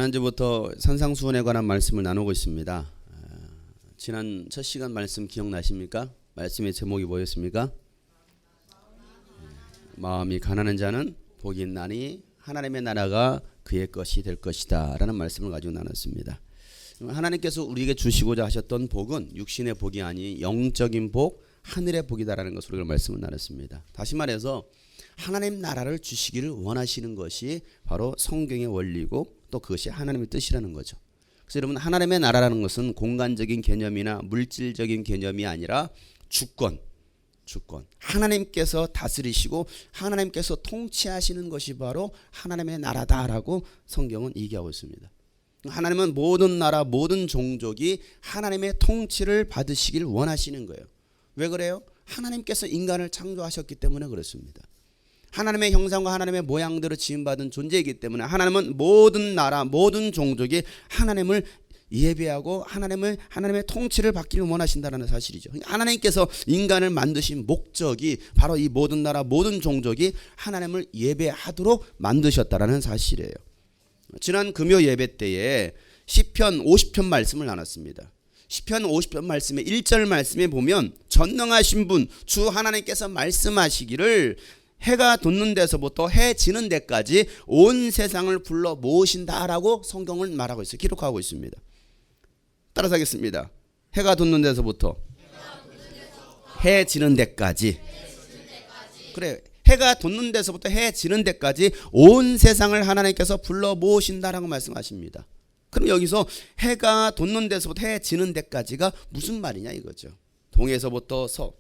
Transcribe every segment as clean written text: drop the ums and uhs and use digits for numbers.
지난주부터 산상수훈에 관한 말씀을 나누고 있습니다. 지난 첫 시간 말씀 기억나십니까? 말씀의 제목이 뭐였습니까? 마음이 가난한 자는 복이 있나니 하나님의 나라가 그의 것이 될 것이다 라는 말씀을 가지고 나눴습니다. 하나님께서 우리에게 주시고자 하셨던 복은 육신의 복이 아닌 영적인 복, 하늘의 복이다라는 것으로 우리가 말씀을 나눴습니다. 다시 말해서 하나님 나라를 주시기를 원하시는 것이 바로 성경의 원리고 또 그것이 하나님의 뜻이라는 거죠. 그래서 여러분, 하나님의 나라라는 것은 공간적인 개념이나 물질적인 개념이 아니라 주권, 하나님께서 다스리시고 하나님께서 통치하시는 것이 바로 하나님의 나라다라고 성경은 얘기하고 있습니다. 하나님은 모든 나라, 모든 종족이 하나님의 통치를 받으시길 원하시는 거예요. 왜 그래요? 하나님께서 인간을 창조하셨기 때문에 그렇습니다. 하나님의 형상과 하나님의 모양대로 지음받은 존재이기 때문에 하나님은 모든 나라, 모든 종족이 하나님을 예배하고 하나님의 통치를 받기를 원하신다는 사실이죠. 하나님께서 인간을 만드신 목적이 바로 이 모든 나라, 모든 종족이 하나님을 예배하도록 만드셨다는 사실이에요. 지난 금요 예배 때에 시편 50편 말씀을 나눴습니다. 시편 50편 말씀의 1절 말씀에 보면 전능하신 분 주 하나님께서 말씀하시기를 해가 돋는 데서부터 해 지는 데까지 온 세상을 불러 모으신다라고 성경은 말하고 있어요. 기록하고 있습니다. 따라서 하겠습니다. 해가 돋는 데서부터 해 지는 데까지. 그래, 해가 돋는 데서부터 해 지는 데까지 온 세상을 하나님께서 불러 모으신다라고 말씀하십니다. 그럼 여기서 해가 돋는 데서부터 해 지는 데까지가 무슨 말이냐 이거죠. 동에서부터 서,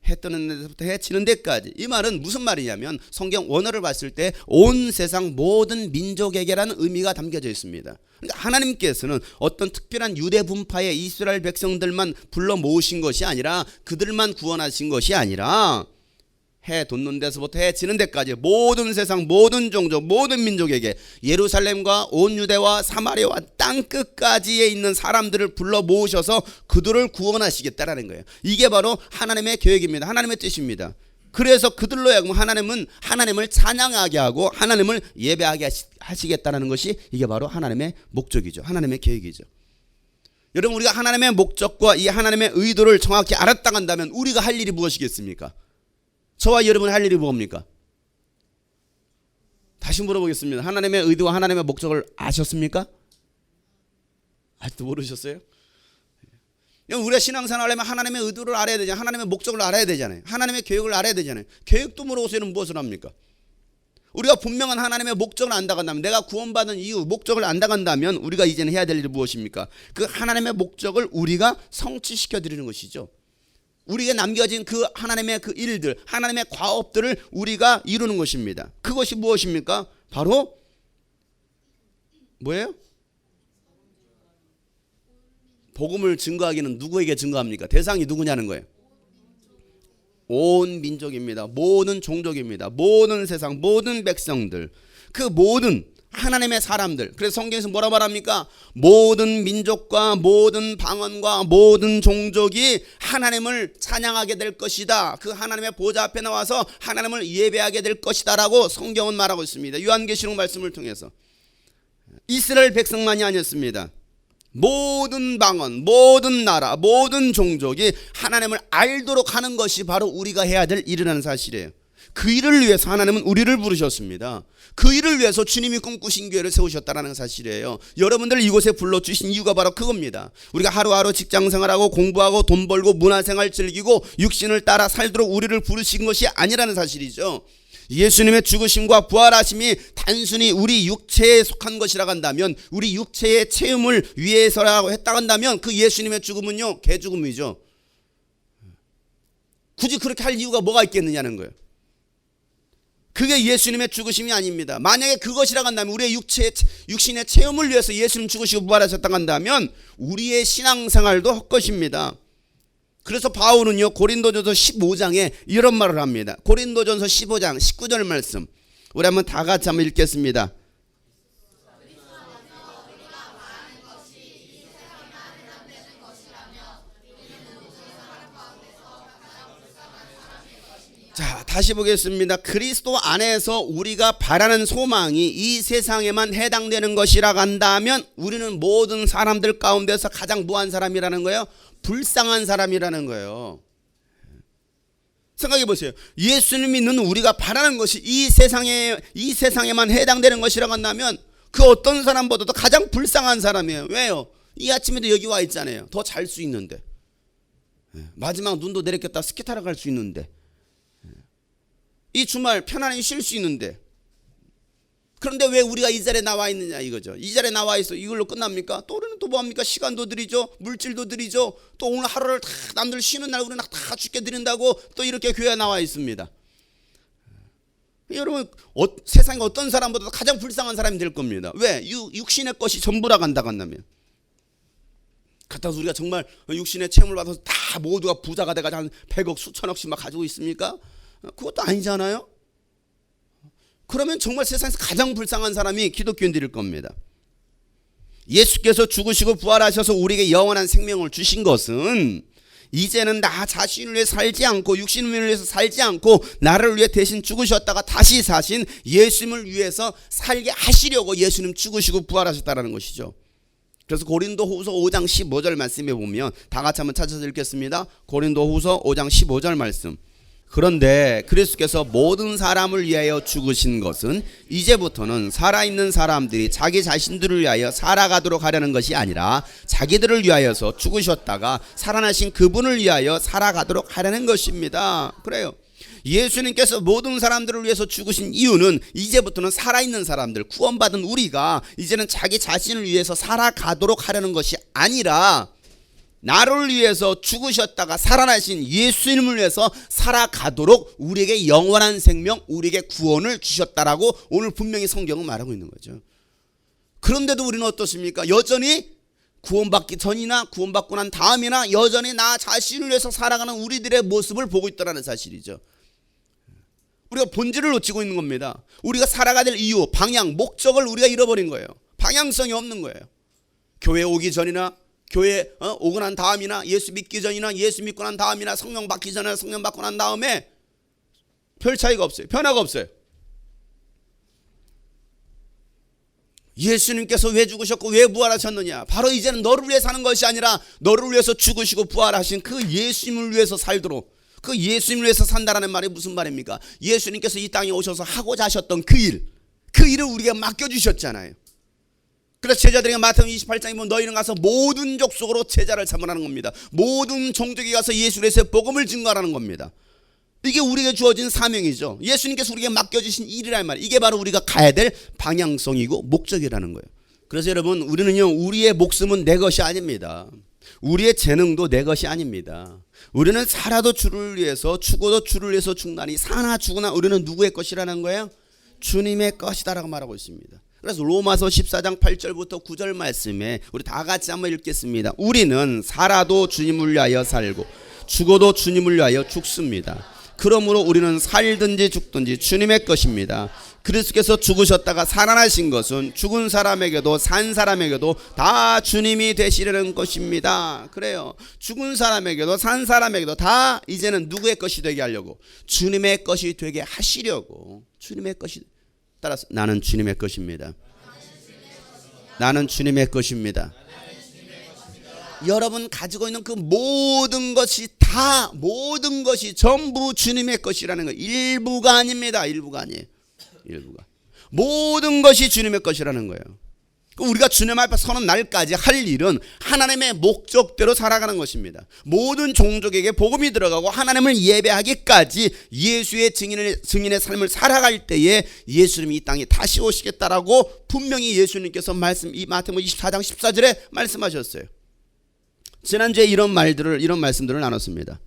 해 뜨는 데서부터 해 지는 데까지. 이 말은 무슨 말이냐면 성경 원어를 봤을 때 온 세상 모든 민족에게라는 의미가 담겨져 있습니다. 그러니까 하나님께서는 어떤 특별한 유대 분파의 이스라엘 백성들만 불러 모으신 것이 아니라 그들만 구원하신 것이 아니라 해 돋는 데서부터 해 지는 데까지 모든 세상, 모든 종족, 모든 민족에게 예루살렘과 온 유대와 사마리아와 땅 끝까지에 있는 사람들을 불러 모으셔서 그들을 구원하시겠다라는 거예요. 이게 바로 하나님의 계획입니다. 하나님의 뜻입니다. 그래서 그들로 하여금 하나님을 찬양하게 하고 하나님을 예배하게 하시겠다는 것이 이게 바로 하나님의 목적이죠. 하나님의 계획이죠. 여러분, 우리가 하나님의 목적과 이 하나님의 의도를 정확히 알았다 한다면 우리가 할 일이 무엇이겠습니까? 저와 여러분 할 일이 뭡니까? 다시 물어보겠습니다. 하나님의 의도와 하나님의 목적을 아셨습니까? 아직도 모르셨어요? 우리가 신앙생활을 하려면 하나님의 의도를 알아야 되잖아요. 하나님의 목적을 알아야 되잖아요. 하나님의 계획을 알아야 되잖아요. 계획도 모르고서는 무엇을 합니까? 우리가 분명한 하나님의 목적을 안다간다면, 내가 구원받은 이유, 목적을 안다간다면 우리가 이제는 해야 될 일이 무엇입니까? 그 하나님의 목적을 우리가 성취시켜 드리는 것이죠. 우리에게 남겨진 그 하나님의 그 일들, 하나님의 과업들을 우리가 이루는 것입니다. 그것이 무엇입니까? 바로 뭐예요? 복음을 증거하기는 누구에게 증거합니까? 대상이 누구냐는 거예요. 온 민족입니다. 모든 종족입니다. 모든 세상, 모든 백성들, 그 모든 하나님의 사람들. 그래서 성경에서 뭐라 말합니까? 모든 민족과 모든 방언과 모든 종족이 하나님을 찬양하게 될 것이다. 그 하나님의 보좌 앞에 나와서 하나님을 예배하게 될 것이다 라고 성경은 말하고 있습니다. 요한계시록 말씀을 통해서. 이스라엘 백성만이 아니었습니다. 모든 방언, 모든 나라, 모든 종족이 하나님을 알도록 하는 것이 바로 우리가 해야 될 일이라는 사실이에요. 그 일을 위해서 하나님은 우리를 부르셨습니다. 그 일을 위해서 주님이 꿈꾸신 교회를 세우셨다는 사실이에요. 여러분들 이곳에 불러주신 이유가 바로 그겁니다. 우리가 하루하루 직장생활하고 공부하고 돈 벌고 문화생활 즐기고 육신을 따라 살도록 우리를 부르신 것이 아니라는 사실이죠. 예수님의 죽으심과 부활하심이 단순히 우리 육체에 속한 것이라고 한다면, 우리 육체의 체험을 위해서라고 했다고 한다면 그 예수님의 죽음은요, 개죽음이죠. 굳이 그렇게 할 이유가 뭐가 있겠느냐는 거예요. 그게 예수님의 죽으심이 아닙니다. 만약에 그것이라고 한다면, 우리의 육신의 체험을 위해서 예수님 죽으시고 부활하셨다고 한다면 우리의 신앙생활도 헛것입니다. 그래서 바울은요, 고린도전서 15장에 이런 말을 합니다. 고린도전서 15장 19절 말씀, 우리 한번 다 같이 한번 읽겠습니다. 자, 다시 보겠습니다. 그리스도 안에서 우리가 바라는 소망이 이 세상에만 해당되는 것이라고 한다면 우리는 모든 사람들 가운데서 가장 무한 사람이라는 거예요. 불쌍한 사람이라는 거예요. 생각해 보세요. 예수님 믿는 우리가 바라는 것이 이 세상에만 해당되는 것이라고 한다면 그 어떤 사람보다도 가장 불쌍한 사람이에요. 왜요? 이 아침에도 여기 와 있잖아요. 더 잘 수 있는데, 마지막 눈도 내리켰다 스키 타러 갈 수 있는데, 이 주말 편안히 쉴 수 있는데, 그런데 왜 우리가 이 자리에 나와 있느냐 이거죠. 이 자리에 나와 있어 이걸로 끝납니까? 또 우리는 또 뭐합니까? 시간도 드리죠, 물질도 드리죠. 또 오늘 하루를 다 남들 쉬는 날 우리는 다 죽게 드린다고 또 이렇게 교회에 나와 있습니다. 여러분, 세상에 어떤 사람보다도 가장 불쌍한 사람이 될 겁니다. 왜? 육신의 것이 전부라고 한다고 한다면, 갖다서 우리가 정말 육신의 채무를 받아서 다 모두가 부자가 돼가지고 한 100억 수천억씩 막 가지고 있습니까? 그것도 아니잖아요. 그러면 정말 세상에서 가장 불쌍한 사람이 기독교인들일 겁니다. 예수께서 죽으시고 부활하셔서 우리에게 영원한 생명을 주신 것은 이제는 나 자신을 위해 살지 않고 육신을 위해서 살지 않고 나를 위해 대신 죽으셨다가 다시 사신 예수님을 위해서 살게 하시려고 예수님 죽으시고 부활하셨다는 것이죠. 그래서 고린도후서 5장 15절 말씀에 보면 다 같이 한번 찾아서 읽겠습니다. 고린도후서 5장 15절 말씀. 그런데 그리스도께서 모든 사람을 위하여 죽으신 것은 이제부터는 살아있는 사람들이 자기 자신들을 위하여 살아가도록 하려는 것이 아니라 자기들을 위하여서 죽으셨다가 살아나신 그분을 위하여 살아가도록 하려는 것입니다. 그래요. 예수님께서 모든 사람들을 위해서 죽으신 이유는 이제부터는 살아있는 사람들, 구원받은 우리가 이제는 자기 자신을 위해서 살아가도록 하려는 것이 아니라 나를 위해서 죽으셨다가 살아나신 예수님을 위해서 살아가도록 우리에게 영원한 생명, 우리에게 구원을 주셨다라고 오늘 분명히 성경은 말하고 있는 거죠. 그런데도 우리는 어떻습니까? 여전히 구원받기 전이나 구원받고 난 다음이나 여전히 나 자신을 위해서 살아가는 우리들의 모습을 보고 있다는 사실이죠. 우리가 본질을 놓치고 있는 겁니다. 우리가 살아가야 될 이유, 방향, 목적을 우리가 잃어버린 거예요. 방향성이 없는 거예요. 교회 오기 전이나 교회 오고 난 다음이나 예수 믿기 전이나 예수 믿고 난 다음이나 성령 받기 전이나 성령 받고 난 다음에 별 차이가 없어요. 변화가 없어요. 예수님께서 왜 죽으셨고 왜 부활하셨느냐? 바로 이제는 너를 위해 사는 것이 아니라 너를 위해서 죽으시고 부활하신 그 예수님을 위해서 살도록, 그 예수님을 위해서 산다라는 말이 무슨 말입니까? 예수님께서 이 땅에 오셔서 하고자 하셨던 그 일을 우리가 맡겨주셨잖아요. 그래서 제자들에게 마태복음 28장에 보면 너희는 가서 모든 족속으로 제자를 삼으라는 겁니다. 모든 종족에 가서 예수께서 복음을 증거하라는 겁니다. 이게 우리에게 주어진 사명이죠. 예수님께서 우리에게 맡겨주신 일이란 말이에요. 이게 바로 우리가 가야 될 방향성이고 목적이라는 거예요. 그래서 여러분, 우리는요, 우리의 목숨은 내 것이 아닙니다. 우리의 재능도 내 것이 아닙니다. 우리는 살아도 주를 위해서 죽어도 주를 위해서 죽나니 사나 죽으나 우리는 누구의 것이라는 거예요? 주님의 것이다라고 말하고 있습니다. 그래서 로마서 14장 8절부터 9절 말씀에 우리 다 같이 한번 읽겠습니다. 우리는 살아도 주님을 위하여 살고 죽어도 주님을 위하여 죽습니다. 그러므로 우리는 살든지 죽든지 주님의 것입니다. 그리스도께서 죽으셨다가 살아나신 것은 죽은 사람에게도 산 사람에게도 다 주님이 되시려는 것입니다. 그래요. 죽은 사람에게도 산 사람에게도 다 이제는 누구의 것이 되게 하려고, 주님의 것이 되게 하시려고. 주님의 것이, 따라서 나는 주님의 것입니다. 나는 주님의 것입니다. 여러분 가지고 있는 그 모든 것이 다, 모든 것이 전부 주님의 것이라는 거예요. 일부가 아닙니다. 일부가 아니에요. 일부가. 모든 것이 주님의 것이라는 거예요. 우리가 주님 앞에 서는 날까지 할 일은 하나님의 목적대로 살아가는 것입니다. 모든 종족에게 복음이 들어가고 하나님을 예배하기까지 예수의 증인의 삶을 살아갈 때에 예수님이 이 땅에 다시 오시겠다라고 분명히 예수님께서 이 마태복음 24장 14절에 말씀하셨어요. 지난주에 이런 말씀들을 나눴습니다.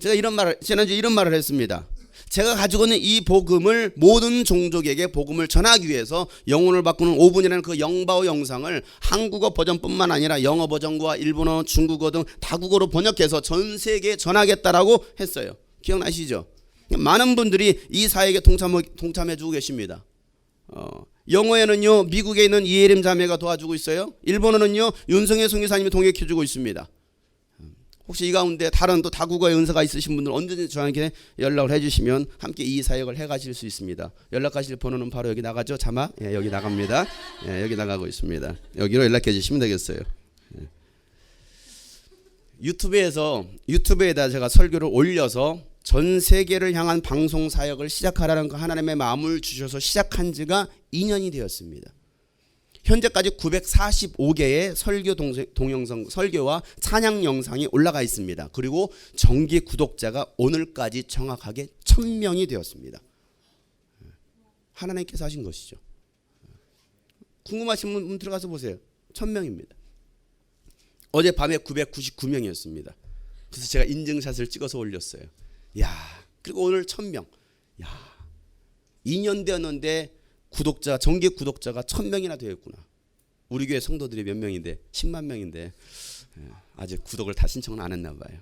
제가 지난주에 이런 말을 했습니다. 제가 가지고 있는 이 복음을 모든 종족에게 복음을 전하기 위해서 영혼을 바꾸는 5분이라는 그 영바오 영상을 한국어 버전뿐만 아니라 영어 버전과 일본어, 중국어 등 다국어로 번역해서 전 세계에 전하겠다라고 했어요. 기억나시죠? 많은 분들이 이 사역에 동참해주고 계십니다. 영어에는요, 미국에 있는 이혜림 자매가 도와주고 있어요. 일본어는요, 윤성혜 선교사님이 동역해주고 있습니다. 혹시 이 가운데 다른 또 다국어의 은사가 있으신 분들 언제든지 저에게 연락을 해주시면 함께 이 사역을 해가실 수 있습니다. 연락하실 번호는 바로 여기 나가죠. 자막 여기 나갑니다. 여기 나가고 있습니다. 여기로 연락해 주시면 되겠어요. 유튜브에다 제가 설교를 올려서 전 세계를 향한 방송 사역을 시작하라는 그 하나님의 마음을 주셔서 시작한 지가 2년이 되었습니다. 현재까지 945개의 설교 동영상, 설교와 찬양 영상이 올라가 있습니다. 그리고 정기 구독자가 오늘까지 정확하게 1000명이 되었습니다. 하나님께서 하신 것이죠. 궁금하신 분 들어가서 보세요. 1000명입니다. 어젯밤에 999명이었습니다. 그래서 제가 인증샷을 찍어서 올렸어요. 야, 그리고 오늘 1000명. 야, 2년 되었는데 정기 구독자가 1000명이나 되었구나. 우리 교회 성도들이 몇 명인데 10만 명인데 아직 구독을 다 신청은 안 했나 봐요.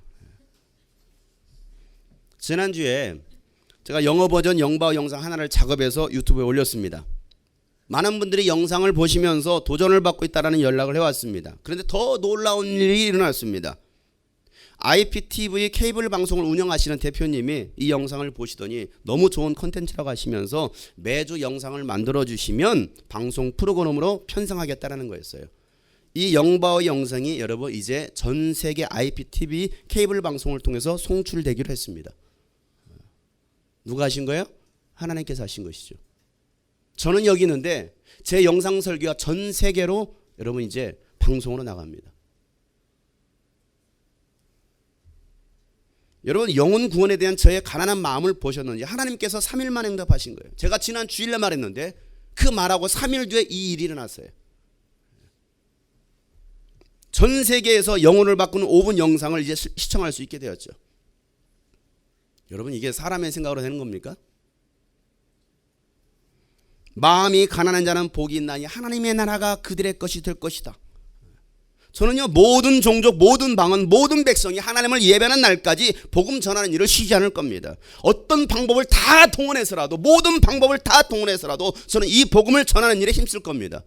지난주에 제가 영어 버전 영바오 영상 하나를 작업해서 유튜브에 올렸습니다. 많은 분들이 영상을 보시면서 도전을 받고 있다는 연락을 해왔습니다. 그런데 더 놀라운 일이 일어났습니다. IPTV 케이블 방송을 운영하시는 대표님이 이 영상을 보시더니 너무 좋은 콘텐츠라고 하시면서 매주 영상을 만들어 주시면 방송 프로그램으로 편성하겠다는 거였어요. 이 영바오 영상이 여러분 이제 전 세계 IPTV 케이블 방송을 통해서 송출되기로 했습니다. 누가 하신 거예요? 하나님께서 하신 것이죠. 저는 여기 있는데 제 영상 설교가 전 세계로 여러분 이제 방송으로 나갑니다. 여러분 영혼 구원에 대한 저의 가난한 마음을 보셨는지 하나님께서 3일 만에 응답하신 거예요. 제가 지난 주일날 말했는데 그 말하고 3일 뒤에 이 일이 일어났어요. 전 세계에서 영혼을 바꾸는 5분 영상을 이제 시청할 수 있게 되었죠. 여러분 이게 사람의 생각으로 되는 겁니까? 마음이 가난한 자는 복이 있나니 하나님의 나라가 그들의 것이 될 것이다. 저는요 모든 종족, 모든 방언, 모든 백성이 하나님을 예배하는 날까지 복음 전하는 일을 쉬지 않을 겁니다. 어떤 방법을 다 동원해서라도, 모든 방법을 다 동원해서라도 저는 이 복음을 전하는 일에 힘쓸 겁니다.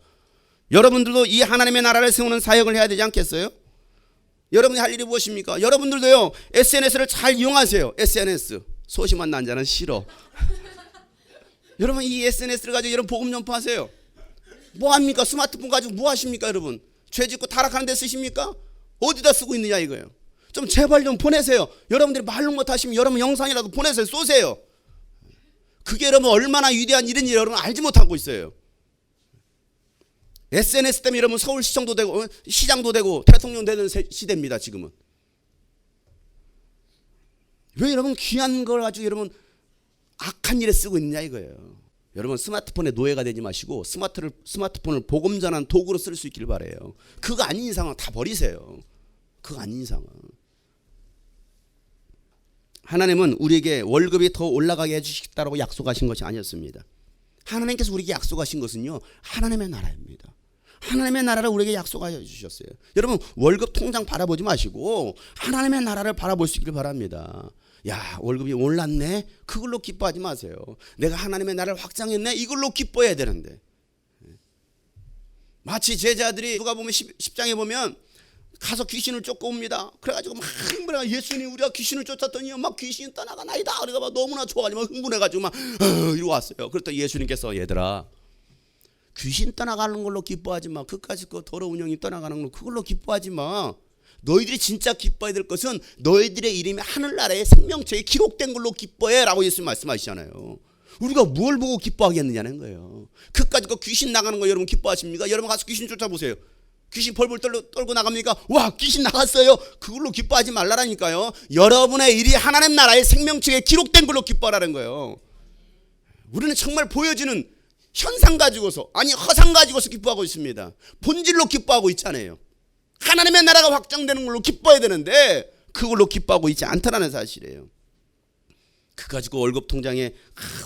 여러분들도 이 하나님의 나라를 세우는 사역을 해야 되지 않겠어요? 여러분이 할 일이 무엇입니까? 여러분들도요 SNS를 잘 이용하세요. SNS 소심한 난자는 싫어. 여러분 이 SNS를 가지고 여러분 복음 전파하세요. 뭐합니까? 스마트폰 가지고 뭐 하십니까 여러분? 죄 짓고 타락하는 데 쓰십니까? 어디다 쓰고 있느냐 이거예요. 좀 제발 좀 보내세요. 여러분들이 말로 못하시면 여러분 영상이라도 보내세요. 쏘세요. 그게 여러분 얼마나 위대한 일인지 여러분 알지 못하고 있어요. SNS 때문에 여러분 서울시청도 되고 시장도 되고 대통령 되는 시대입니다 지금은. 왜 여러분 귀한 걸 가지고 여러분 악한 일에 쓰고 있느냐 이거예요. 여러분 스마트폰의 노예가 되지 마시고 스마트폰을 복음 전하는 도구로 쓸 수 있길 바라요. 그거 아닌 이상은 다 버리세요. 그거 아닌 이상은. 하나님은 우리에게 월급이 더 올라가게 해주시겠다고 약속하신 것이 아니었습니다. 하나님께서 우리에게 약속하신 것은요 하나님의 나라입니다. 하나님의 나라를 우리에게 약속하여 주셨어요. 여러분 월급 통장 바라보지 마시고 하나님의 나라를 바라볼 수 있길 바랍니다. 야 월급이 올랐네 그걸로 기뻐하지 마세요. 내가 하나님의 나라를 확장했네 이걸로 기뻐해야 되는데. 마치 제자들이 누가 보면 10장에 보면 가서 귀신을 쫓아옵니다. 그래가지고 막 흥분해가 예수님 우리가 귀신을 쫓았더니 막 귀신이 떠나가나이다. 그래가 막 너무나 좋아가지고 막 흥분해가지고 막 이러고 왔어요. 그랬더니 예수님께서 얘들아 귀신 떠나가는 걸로 기뻐하지 마. 그까짓 그 더러운 영이 떠나가는 걸로 그걸로 기뻐하지 마. 너희들이 진짜 기뻐해야 될 것은 너희들의 이름이 하늘나라의 생명책에 기록된 걸로 기뻐해 라고 예수님 말씀하시잖아요. 우리가 뭘 보고 기뻐하겠느냐는 거예요. 그까짓 거 귀신 나가는 거 여러분 기뻐하십니까? 여러분 가서 귀신 쫓아보세요. 귀신 벌벌 떨고 나갑니까? 와 귀신 나갔어요. 그걸로 기뻐하지 말라니까요. 여러분의 일이 하나님 나라의 생명책에 기록된 걸로 기뻐하라는 거예요. 우리는 정말 보여지는 현상 가지고서 아니 허상 가지고서 기뻐하고 있습니다. 본질로 기뻐하고 있잖아요. 하나님의 나라가 확장되는 걸로 기뻐해야 되는데 그걸로 기뻐하고 있지 않다라는 사실이에요. 그 가지고 월급 통장에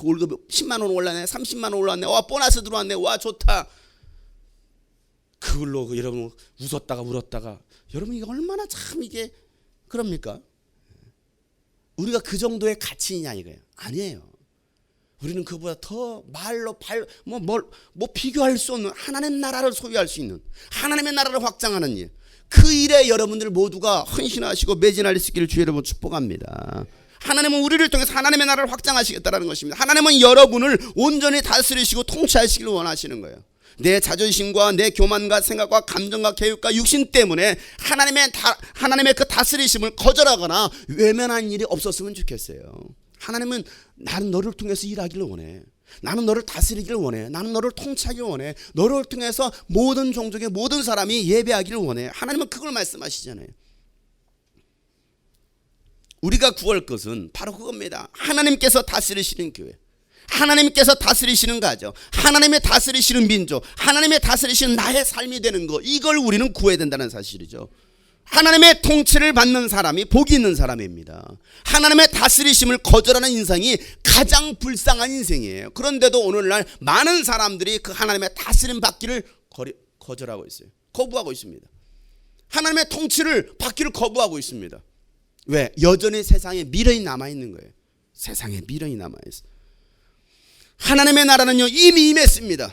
월급 10만 원 올랐네 30만 원 올랐네 와 보너스 들어왔네 와 좋다. 그걸로 여러분 웃었다가 울었다가 여러분 이게 얼마나 참 이게 그럽니까? 우리가 그 정도의 가치냐 이거예요. 아니에요. 우리는 그보다 더 말로 비교할 수 없는 하나님의 나라를 소유할 수 있는 하나님의 나라를 확장하는 일 그 일에 여러분들 모두가 헌신하시고 매진할 수 있기를 주 여러분 축복합니다. 하나님은 우리를 통해서 하나님의 나라를 확장하시겠다는 것입니다. 하나님은 여러분을 온전히 다스리시고 통치하시기를 원하시는 거예요. 내 자존심과 내 교만과 생각과 감정과 계획과 육신 때문에 하나님의 그 다스리심을 거절하거나 외면한 일이 없었으면 좋겠어요. 하나님은 나는 너를 통해서 일하기를 원해. 나는 너를 다스리기를 원해. 나는 너를 통치하기를 원해. 너를 통해서 모든 종족의 모든 사람이 예배하기를 원해. 하나님은 그걸 말씀하시잖아요. 우리가 구할 것은 바로 그겁니다. 하나님께서 다스리시는 교회, 하나님께서 다스리시는 가정, 하나님의 다스리시는 민족, 하나님의 다스리시는 나의 삶이 되는 것, 이걸 우리는 구해야 된다는 사실이죠. 하나님의 통치를 받는 사람이 복이 있는 사람입니다. 하나님의 다스리심을 거절하는 인생이 가장 불쌍한 인생이에요. 그런데도 오늘날 많은 사람들이 그 하나님의 다스림 받기를 거절하고 있어요. 거부하고 있습니다. 하나님의 통치를 받기를 거부하고 있습니다. 왜? 여전히 세상에 미련이 남아있는 거예요. 세상에 미련이 남아있어요. 하나님의 나라는요 이미 임했습니다.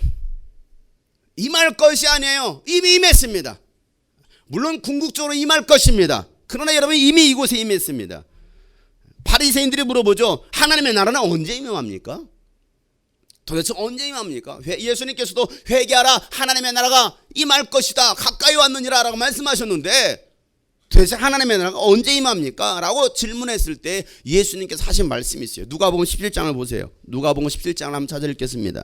임할 것이 아니에요. 이미 임했습니다. 물론 궁극적으로 임할 것입니다. 그러나 여러분 이미 이곳에 임했습니다. 바리새인들이 물어보죠. 하나님의 나라는 언제 임합니까? 도대체 언제 임합니까? 예수님께서도 회개하라, 하나님의 나라가 임할 것이다, 가까이 왔느니라 라고 말씀하셨는데 도대체 하나님의 나라가 언제 임합니까? 라고 질문했을 때 예수님께서 하신 말씀이 있어요. 누가복음 17장을 보세요. 누가복음 17장을 한번 찾아 읽겠습니다.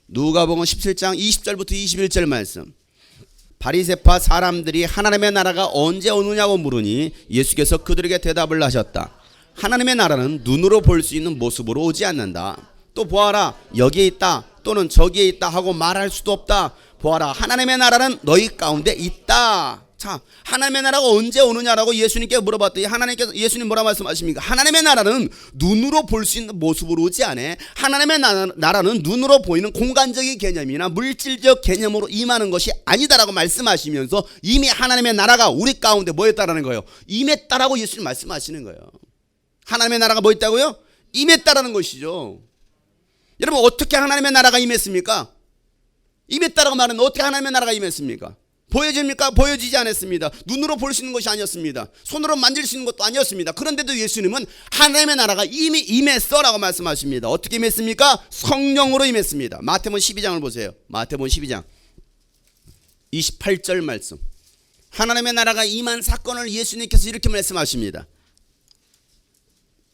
누가복음 17장 20절부터 21절 말씀. 바리새파 사람들이 하나님의 나라가 언제 오느냐고 물으니 예수께서 그들에게 대답을 하셨다. 하나님의 나라는 눈으로 볼 수 있는 모습으로 오지 않는다. 또 보아라, 여기에 있다 또는 저기에 있다 하고 말할 수도 없다. 보아라, 하나님의 나라는 너희 가운데 있다. 자, 하나님의 나라가 언제 오느냐라고 예수님께 물어봤더니 예수님 뭐라 말씀하십니까? 하나님의 나라는 눈으로 볼 수 있는 모습으로 오지 않아. 하나님의 나라는 눈으로 보이는 공간적인 개념이나 물질적 개념으로 임하는 것이 아니다라고 말씀하시면서 이미 하나님의 나라가 우리 가운데 뭐 했다라는 거예요? 임했다라고 예수님 말씀하시는 거예요. 하나님의 나라가 뭐 있다고요? 임했다라는 것이죠. 여러분 어떻게 하나님의 나라가 임했습니까? 임했다라고 말하면 어떻게 하나님의 나라가 임했습니까? 보여집니까? 보여지지 않았습니다. 눈으로 볼 수 있는 것이 아니었습니다. 손으로 만질 수 있는 것도 아니었습니다. 그런데도 예수님은 하나님의 나라가 이미 임했어라고 말씀하십니다. 어떻게 임했습니까? 성령으로 임했습니다. 마태복음 12장을 보세요. 마태복음 12장 28절 말씀. 하나님의 나라가 임한 사건을 예수님께서 이렇게 말씀하십니다.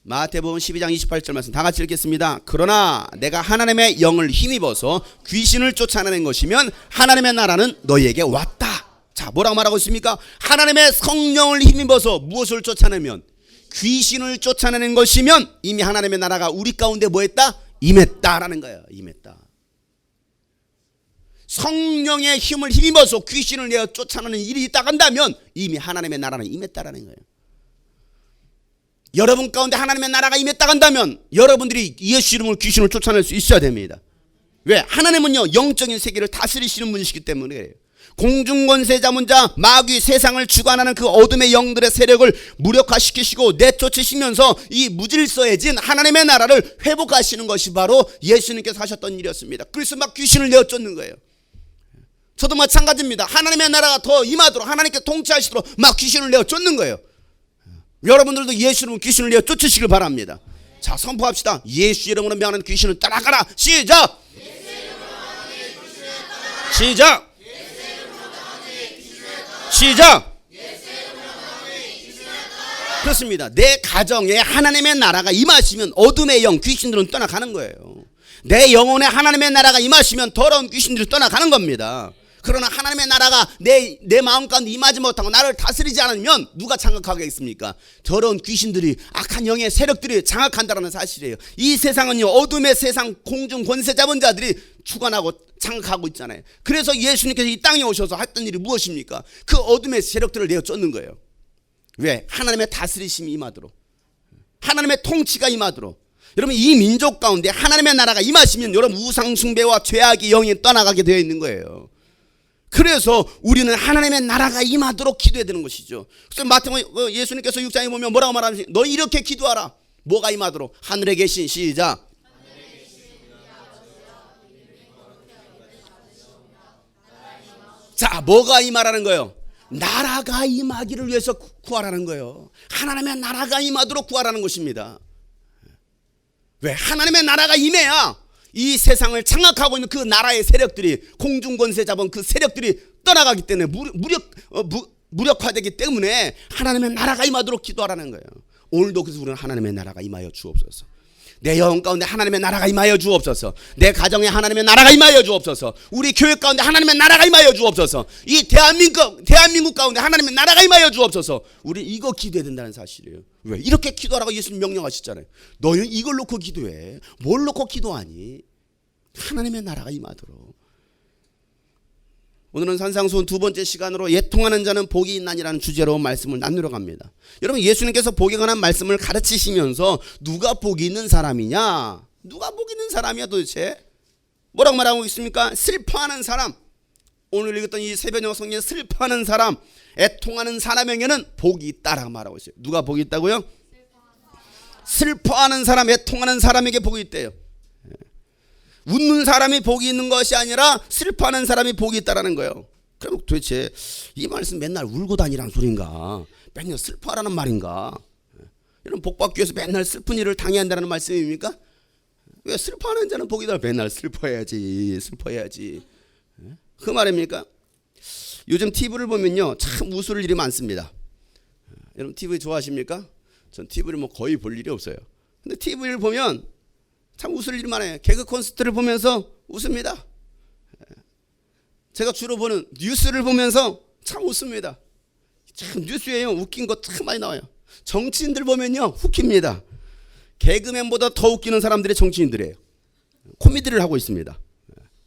마태복음 12장 28절 말씀 다 같이 읽겠습니다. 그러나 내가 하나님의 영을 힘입어서 귀신을 쫓아내는 것이면 하나님의 나라는 너희에게 왔다. 자, 뭐라고 말하고 있습니까? 하나님의 성령을 힘입어서 무엇을 쫓아내면? 귀신을 쫓아내는 것이면 이미 하나님의 나라가 우리 가운데 뭐 했다? 임했다라는 거예요. 임했다. 성령의 힘을 힘입어서 귀신을 내어 쫓아내는 일이 있다 한다면 이미 하나님의 나라는 임했다라는 거예요. 여러분 가운데 하나님의 나라가 임했다 한다면 여러분들이 예수 이름으로 귀신을 쫓아낼 수 있어야 됩니다. 왜? 하나님은요 영적인 세계를 다스리시는 분이시기 때문에 그래요. 공중권세 자문자 마귀 세상을 주관하는 그 어둠의 영들의 세력을 무력화시키시고 내쫓으시면서 이 무질서해진 하나님의 나라를 회복하시는 것이 바로 예수님께서 하셨던 일이었습니다. 그래서 막 귀신을 내어 쫓는 거예요. 저도 마찬가지입니다. 하나님의 나라가 더 임하도록 하나님께서 통치하시도록 막 귀신을 내어 쫓는 거예요. 여러분들도 예수 이름으로 귀신을 내어 쫓으시길 바랍니다. 자, 선포합시다. 예수 이름으로 명하는 귀신을 따라가라. 시작. 시작. 시작. 그렇습니다. 내 가정에 하나님의 나라가 임하시면 어둠의 영 귀신들은 떠나가는 거예요. 내 영혼에 하나님의 나라가 임하시면 더러운 귀신들이 떠나가는 겁니다. 그러나 하나님의 나라가 내 마음 가운데 임하지 못하고 나를 다스리지 않으면 누가 장악하겠습니까? 더러운 귀신들이, 악한 영의 세력들이 장악한다는 사실이에요. 이 세상은요 어둠의 세상 공중 권세 잡은 자들이 주관하고 장악하고 있잖아요. 그래서 예수님께서 이 땅에 오셔서 했던 일이 무엇입니까? 그 어둠의 세력들을 내어 쫓는 거예요. 왜? 하나님의 다스리심이 임하도록, 하나님의 통치가 임하도록. 여러분 이 민족 가운데 하나님의 나라가 임하시면 여러분 우상 숭배와 죄악의 영이 떠나가게 되어 있는 거예요. 그래서 우리는 하나님의 나라가 임하도록 기도해야 되는 것이죠. 그래서 마태복음 예수님께서 6장에 보면 뭐라고 말하는지, 너 이렇게 기도하라. 뭐가 임하도록? 하늘에 계신, 시작. 자, 뭐가 임하라는 거예요? 나라가 임하기를 위해서 구하라는 거예요. 하나님의 나라가 임하도록 구하라는 것입니다. 왜? 하나님의 나라가 임해야 이 세상을 장악하고 있는 그 나라의 세력들이, 공중권세 잡은 그 세력들이 떠나가기 때문에 무력화되기 때문에 하나님의 나라가 임하도록 기도하라는 거예요. 오늘도 그래서 우리는 하나님의 나라가 임하여 주옵소서. 내 영혼 가운데 하나님의 나라가 임하여 주옵소서. 내 가정에 하나님의 나라가 임하여 주옵소서. 우리 교회 가운데 하나님의 나라가 임하여 주옵소서. 이 대한민국 가운데 하나님의 나라가 임하여 주옵소서. 우리 이거 기도해야 된다는 사실이에요. 왜? 이렇게 기도하라고 예수님 명령하셨잖아요. 너희는 이걸 놓고 기도해. 뭘 놓고 기도하니? 하나님의 나라가 임하도록. 오늘은 산상수훈 두 번째 시간으로 애통하는 자는 복이 있나니라는 주제로 말씀을 나누러 갑니다. 여러분, 예수님께서 복에 관한 말씀을 가르치시면서 누가 복이 있는 사람이냐? 누가 복이 있는 사람이야 도대체? 뭐라고 말하고 있습니까? 슬퍼하는 사람. 오늘 읽었던 이 새벽녘 성경에 슬퍼하는 사람, 애통하는 사람에게는 복이 있다라고 말하고 있어요. 누가 복이 있다고요? 슬퍼하는 사람, 애통하는 사람에게 복이 있대요. 웃는 사람이 복이 있는 것이 아니라 슬퍼하는 사람이 복이 있다라는 거예요. 그럼 도대체 이 말씀 맨날 울고 다니라는 소린가? 맨날 슬퍼하라는 말인가? 이런 복받기 위해서 맨날 슬픈 일을 당해야 한다는 말씀입니까? 왜 슬퍼하는 자는 복이다? 맨날 슬퍼해야지. 그 말입니까? 요즘 TV를 보면요, 참 웃을 일이 많습니다. 여러분 TV 좋아하십니까? 전 TV를 뭐 거의 볼 일이 없어요. 근데 TV를 보면 참 웃을 일이 많아요. 개그 콘서트를 보면서 웃습니다. 제가 주로 보는 뉴스를 보면서 참 웃습니다. 참 뉴스에요, 웃긴 거 참 많이 나와요. 정치인들 보면요, 웃깁니다. 개그맨보다 더 웃기는 사람들이 정치인들이에요. 코미디를 하고 있습니다.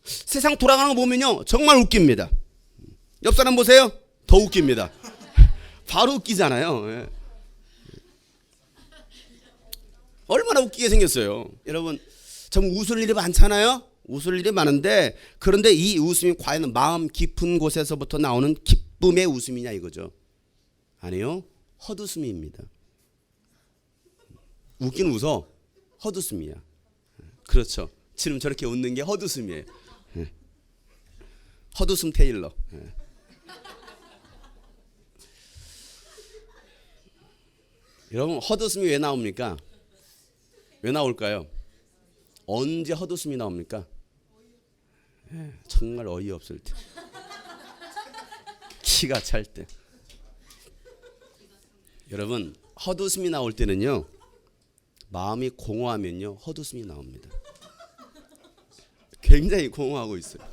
세상 돌아가는 거 보면요, 정말 웃깁니다. 옆 사람 보세요, 더 웃깁니다. 바로 웃기잖아요. 얼마나 웃기게 생겼어요. 여러분, 참 웃을 일이 많잖아요. 웃을 일이 많은데, 그런데 이 웃음이 과연 마음 깊은 곳에서부터 나오는 기쁨의 웃음이냐 이거죠. 아니요, 헛웃음입니다. 웃긴 웃어, 헛웃음이야. 그렇죠. 지금 저렇게 웃는 게 헛웃음이에요. 헛웃음 테일러. 여러분, 헛웃음이 왜 나옵니까? 왜 나올까요? 언제 헛웃음이 나옵니까? 정말 어이없을 때, 기가 찰 때. 여러분, 헛웃음이 나올 때는요, 마음이 공허하면요, 헛웃음이 나옵니다. 굉장히 공허하고 있어요.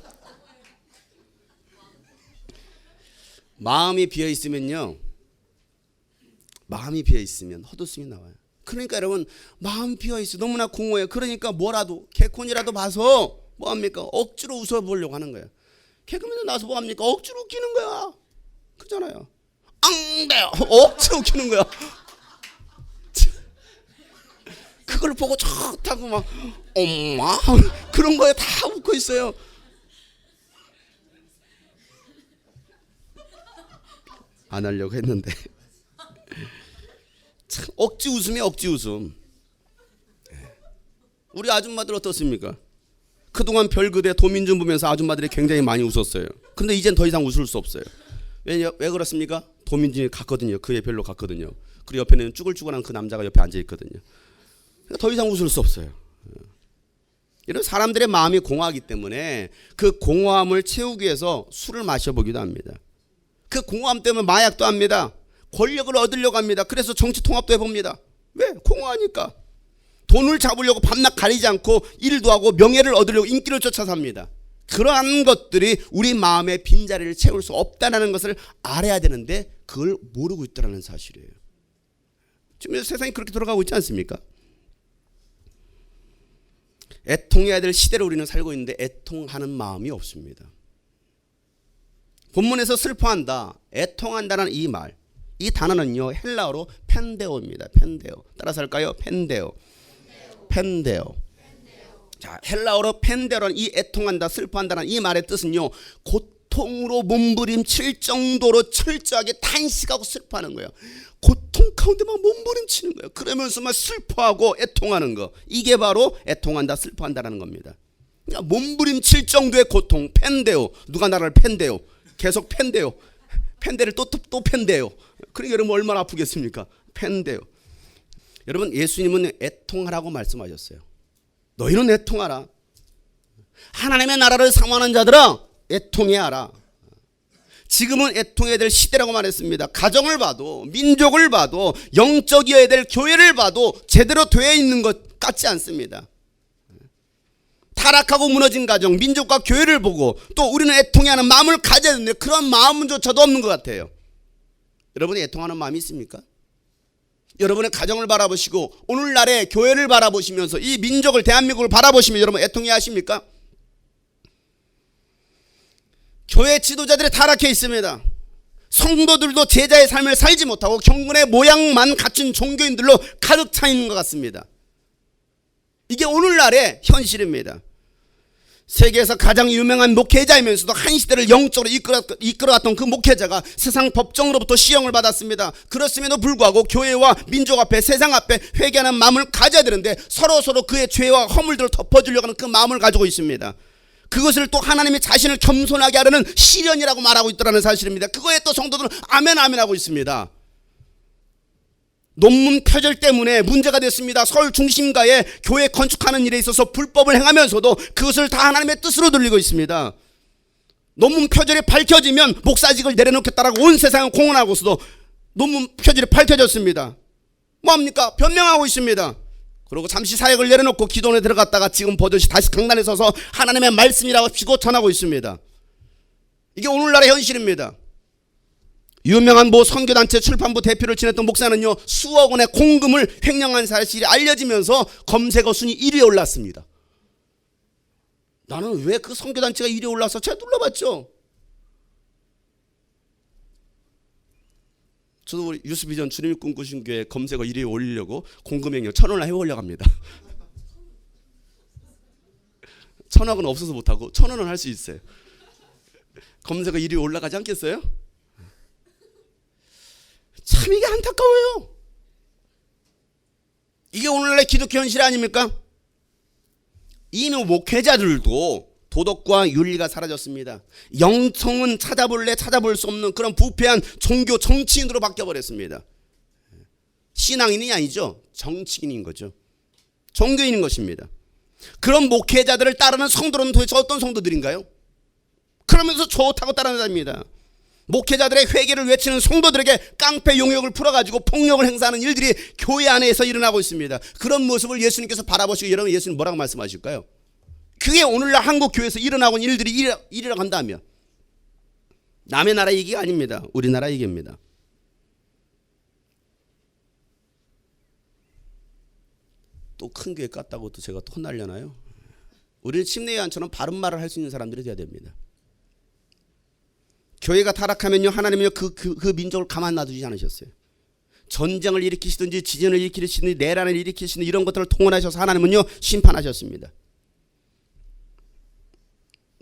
마음이 비어 있으면요, 마음이 비어 있으면 헛웃음이 나와요. 그러니까 여러분, 마음 비어 있어, 너무나 공허해요. 그러니까 뭐라도 개콘이라도 봐서 뭐 합니까? 억지로 웃어보려고 하는 거예요. 개그맨들 나와서 뭐 합니까? 억지로 웃기는 거야. 그잖아요. 앙대요. 억지로 웃기는 거야. 그걸 보고 좋다고 막 엄마 그런 거에 다 웃고 있어요. 안 하려고 했는데 참 억지 웃음이에요. 억지 웃음. 우리 아줌마들 어떻습니까? 그동안 별그대 도민준 보면서 아줌마들이 굉장히 많이 웃었어요. 근데 이젠 더 이상 웃을 수 없어요. 왜 그렇습니까? 도민준이 갔거든요. 그의 별로 갔거든요. 그리고 옆에는 쭈글쭈글한 그 남자가 옆에 앉아 있거든요. 더 이상 웃을 수 없어요. 이런 사람들의 마음이 공허하기 때문에 그 공허함을 채우기 위해서 술을 마셔보기도 합니다. 그 공허함 때문에 마약도 합니다. 권력을 얻으려고 합니다. 그래서 정치 통합도 해봅니다. 왜? 공허하니까. 돈을 잡으려고 밤낮 가리지 않고 일도 하고 명예를 얻으려고 인기를 쫓아 삽니다. 그러한 것들이 우리 마음의 빈자리를 채울 수 없다는 것을 알아야 되는데 그걸 모르고 있다는 사실이에요. 지금 세상이 그렇게 돌아가고 있지 않습니까? 애통해야 될 시대로 우리는 살고 있는데 애통하는 마음이 없습니다. 본문에서 슬퍼한다, 애통한다는 이 말, 이 단어는요, 헬라어로 펜데오입니다. 펜데오. 따라서 할까요? 펜데오. 자, 헬라어로 펜데오라는 이 애통한다, 슬퍼한다는 이 말의 뜻은요, 고통으로 몸부림칠 정도로 철저하게 탄식하고 슬퍼하는 거예요. 고통 가운데 막 몸부림치는 거예요. 그러면서 막 슬퍼하고 애통하는 거, 이게 바로 애통한다, 슬퍼한다라는 겁니다. 그러니까 몸부림칠 정도의 고통, 펜데오. 누가 나를 펜데오? 계속 펜데오. 팬데를 또 팬데요. 그러니까 여러분 얼마나 아프겠습니까? 팬데요. 여러분 예수님은 애통하라고 말씀하셨어요. 너희는 애통하라. 하나님의 나라를 사모하는 자들아 애통해야 하라. 지금은 애통해야 될 시대라고 말했습니다. 가정을 봐도 민족을 봐도 영적이어야 될 교회를 봐도 제대로 되어 있는 것 같지 않습니다. 타락하고 무너진 가정, 민족과 교회를 보고 또 우리는 애통해하는 마음을 가져야 되는데 그런 마음조차도 없는 것 같아요. 여러분이 애통하는 마음이 있습니까? 여러분의 가정을 바라보시고 오늘날의 교회를 바라보시면서 이 민족을 대한민국을 바라보시면 여러분 애통해야 하십니까? 교회 지도자들이 타락해 있습니다. 성도들도 제자의 삶을 살지 못하고 경건의 모양만 갖춘 종교인들로 가득 차 있는 것 같습니다. 이게 오늘날의 현실입니다. 세계에서 가장 유명한 목회자이면서도 한 시대를 영적으로 이끌어갔던 그 목회자가 세상 법정으로부터 시형을 받았습니다. 그렇음에도 불구하고 교회와 민족 앞에 세상 앞에 회개하는 마음을 가져야 되는데 서로 그의 죄와 허물들을 덮어주려고 하는 그 마음을 가지고 있습니다. 그것을 또 하나님이 자신을 겸손하게 하려는 시련이라고 말하고 있다는 사실입니다. 그거에 또 성도들은 아멘 하고 있습니다. 논문 표절 때문에 문제가 됐습니다. 서울 중심가에 교회 건축하는 일에 있어서 불법을 행하면서도 그것을 다 하나님의 뜻으로 돌리고 있습니다. 논문 표절이 밝혀지면 목사직을 내려놓겠다라고 온 세상을 공언하고서도 논문 표절이 밝혀졌습니다. 뭐합니까? 변명하고 있습니다. 그리고 잠시 사역을 내려놓고 기도원에 들어갔다가 지금 버젓이 다시 강단에 서서 하나님의 말씀이라고 피고 전하고 있습니다. 이게 오늘날의 현실입니다. 유명한 모 선교단체 출판부 대표를 지냈던 목사는요 수억 원의 공금을 횡령한 사실이 알려지면서 검색어 순위 1위에 올랐습니다. 나는 왜 그 선교단체가 1위에 올라서 제가 눌러봤죠. 저도 우리 유스비전 주님이 꿈꾸신 교회 검색어 1위에 올리려고 공금횡령 1,000원을 해보려고 합니다. 1,000원은 없어서 못하고 1,000원은 할 수 있어요. 검색어 1위에 올라가지 않겠어요? 참 이게 안타까워요. 이게 오늘날의 기독교 현실 아닙니까? 이미 목회자들도 도덕과 윤리가 사라졌습니다. 영성은 찾아볼 수 없는 그런 부패한 종교 정치인으로 바뀌어버렸습니다. 신앙인이 아니죠. 정치인인 거죠. 종교인인 것입니다. 그런 목회자들을 따르는 성도는 도대체 어떤 성도들인가요? 그러면서 좋다고 따라다닙니다. 목회자들의 회개를 외치는 성도들에게 깡패 용역을 풀어가지고 폭력을 행사하는 일들이 교회 안에서 일어나고 있습니다. 그런 모습을 예수님께서 바라보시고 여러분 예수님 뭐라고 말씀하실까요? 그게 오늘날 한국 교회에서 일어나고 있는 일들이 일이라고 한다면 남의 나라 얘기가 아닙니다. 우리나라 얘기입니다. 또 큰 교회 깠다고 또 제가 또 혼날려나요? 우리는 침례요한처럼 바른 말을 할 수 있는 사람들이 돼야 됩니다. 교회가 타락하면요 하나님은요 그 민족을 가만 놔두지 않으셨어요. 전쟁을 일으키시든지 지진을 일으키시든지 내란을 일으키시든지 이런 것들을 통원하셔서 하나님은요 심판하셨습니다.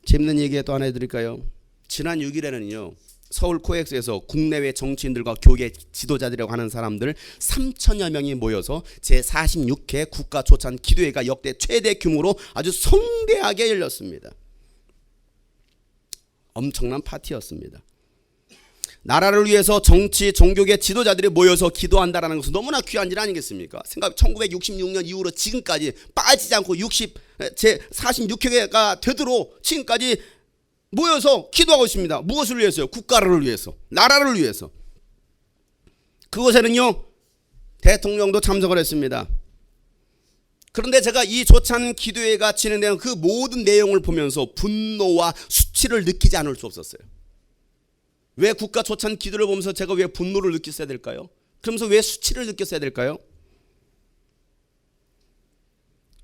재밌는 얘기 또 하나 해드릴까요? 지난 6일에는요 서울 코엑스에서 국내외 정치인들과 교계 지도자들이라고 하는 사람들 3천여 명이 모여서 제46회 국가조찬 기도회가 역대 최대 규모로 아주 성대하게 열렸습니다. 엄청난 파티였습니다. 나라를 위해서 정치, 종교계 지도자들이 모여서 기도한다는 것은 너무나 귀한 일 아니겠습니까? 1966년 이후로 지금까지 빠지지 않고 제46회가 되도록 지금까지 모여서 기도하고 있습니다. 무엇을 위해서요? 국가를 위해서, 나라를 위해서. 그곳에는요 대통령도 참석을 했습니다. 그런데 제가 이 조찬 기도회가 진행되는 그 모든 내용을 보면서 분노와 수치를 느끼지 않을 수 없었어요. 왜 국가 조찬 기도를 보면서 제가 왜 분노를 느꼈어야 될까요? 그러면서 왜 수치를 느꼈어야 될까요?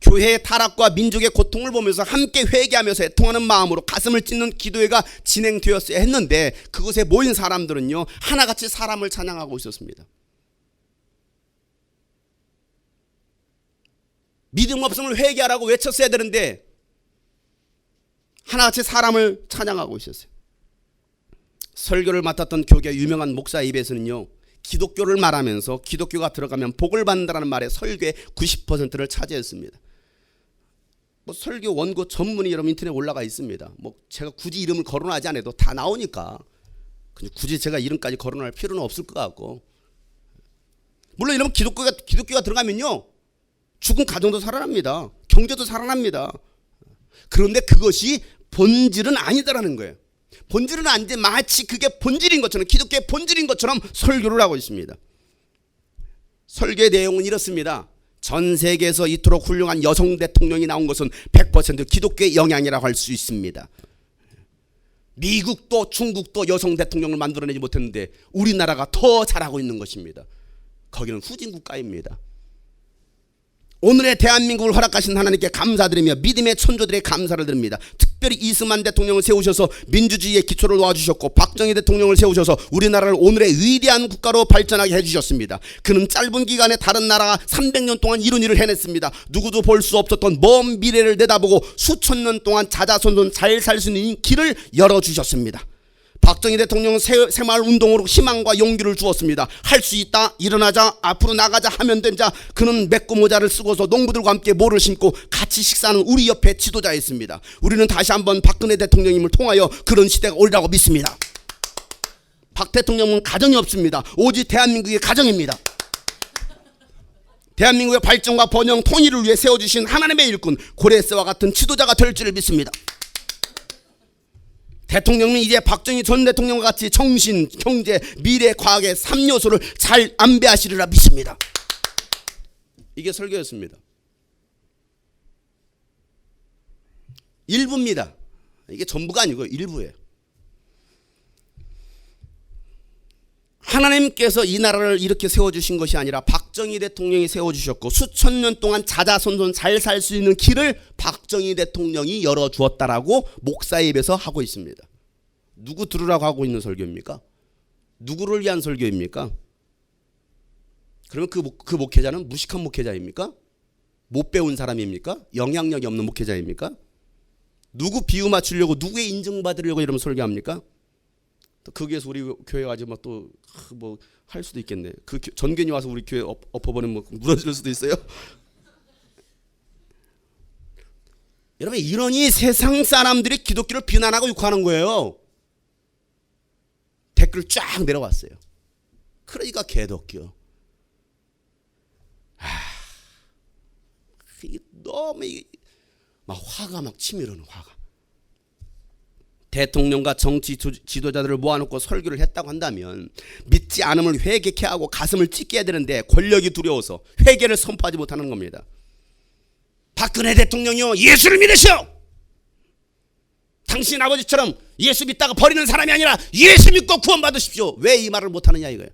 교회의 타락과 민족의 고통을 보면서 함께 회개하면서 애통하는 마음으로 가슴을 찢는 기도회가 진행되었어야 했는데 그곳에 모인 사람들은요 하나같이 사람을 찬양하고 있었습니다. 믿음 없음을 회개하라고 외쳤어야 되는데 하나같이 사람을 찬양하고 있었어요. 설교를 맡았던 교계 유명한 목사 입에서는요 기독교를 말하면서 기독교가 들어가면 복을 받는다는 말에 설교의 90%를 차지했습니다. 뭐 설교 원고 전문이 여러분 인터넷에 올라가 있습니다. 뭐 제가 굳이 이름을 거론하지 않아도 다 나오니까 굳이 제가 이름까지 거론할 필요는 없을 것 같고, 물론 이러면 기독교가 들어가면요 죽은 가정도 살아납니다. 경제도 살아납니다. 그런데 그것이 본질은 아니다라는 거예요. 본질은 아닌데 마치 그게 본질인 것처럼, 기독교의 본질인 것처럼 설교를 하고 있습니다. 설교의 내용은 이렇습니다. 전 세계에서 이토록 훌륭한 여성 대통령이 나온 것은 100% 기독교의 영향이라고 할 수 있습니다. 미국도 중국도 여성 대통령을 만들어내지 못했는데 우리나라가 더 잘하고 있는 것입니다. 거기는 후진 국가입니다. 오늘의 대한민국을 허락하신 하나님께 감사드리며 믿음의 천조들의 감사를 드립니다. 특별히 이승만 대통령을 세우셔서 민주주의의 기초를 놓아주셨고, 박정희 대통령을 세우셔서 우리나라를 오늘의 위대한 국가로 발전하게 해주셨습니다. 그는 짧은 기간에 다른 나라가 300년 동안 이룬 일을 해냈습니다. 누구도 볼 수 없었던 먼 미래를 내다보고 수천 년 동안 자자손손 잘 살 수 있는 길을 열어주셨습니다. 박정희 대통령은 새마을 운동으로 희망과 용기를 주었습니다. 할 수 있다, 일어나자, 앞으로 나가자 하면 된 자. 그는 메꿔 모자를 쓰고서 농부들과 함께 모를 심고 같이 식사하는 우리 옆에 지도자였습니다. 우리는 다시 한번 박근혜 대통령님을 통하여 그런 시대가 오리라고 믿습니다. 박 대통령은 가정이 없습니다. 오직 대한민국의 가정입니다. 대한민국의 발전과 번영, 통일을 위해 세워주신 하나님의 일꾼 고레스와 같은 지도자가 될 줄을 믿습니다. 대통령은 이제 박정희 전 대통령과 같이 정신, 경제, 미래, 과학의 3요소를 잘 안배하시리라 믿습니다. 이게 설교였습니다. 일부입니다. 이게 전부가 아니고 일부예요. 하나님께서 이 나라를 이렇게 세워주신 것이 아니라 박정희 대통령이 세워주셨고, 수천 년 동안 자자손손 잘 살 수 있는 길을 박정희 대통령이 열어주었다라고 목사의 입에서 하고 있습니다. 누구 들으라고 하고 있는 설교입니까? 누구를 위한 설교입니까? 그러면 그 목회자는 무식한 목회자입니까? 못 배운 사람입니까? 영향력이 없는 목회자입니까? 누구 비유 맞추려고, 누구의 인정받으려고 이러면 설교합니까? 거기에서 우리 교회 가지고 막 또 뭐 할 수도 있겠네. 그 전견이 와서 우리 교회 엎어버리면 뭐 무너질 수도 있어요. 여러분, 이러니 세상 사람들이 기독교를 비난하고 욕하는 거예요. 댓글 쫙 내려왔어요. 그러니까 개독교. 이게 너무 막 화가 막 치밀어는 화가. 대통령과 정치 지도자들을 모아놓고 설교를 했다고 한다면 믿지 않음을 회개케 하고 가슴을 찢게 해야 되는데 권력이 두려워서 회개를 선포하지 못하는 겁니다. 박근혜 대통령이요, 예수를 믿으시오. 당신 아버지처럼 예수 믿다가 버리는 사람이 아니라 예수 믿고 구원받으십시오. 왜 이 말을 못하느냐 이거예요.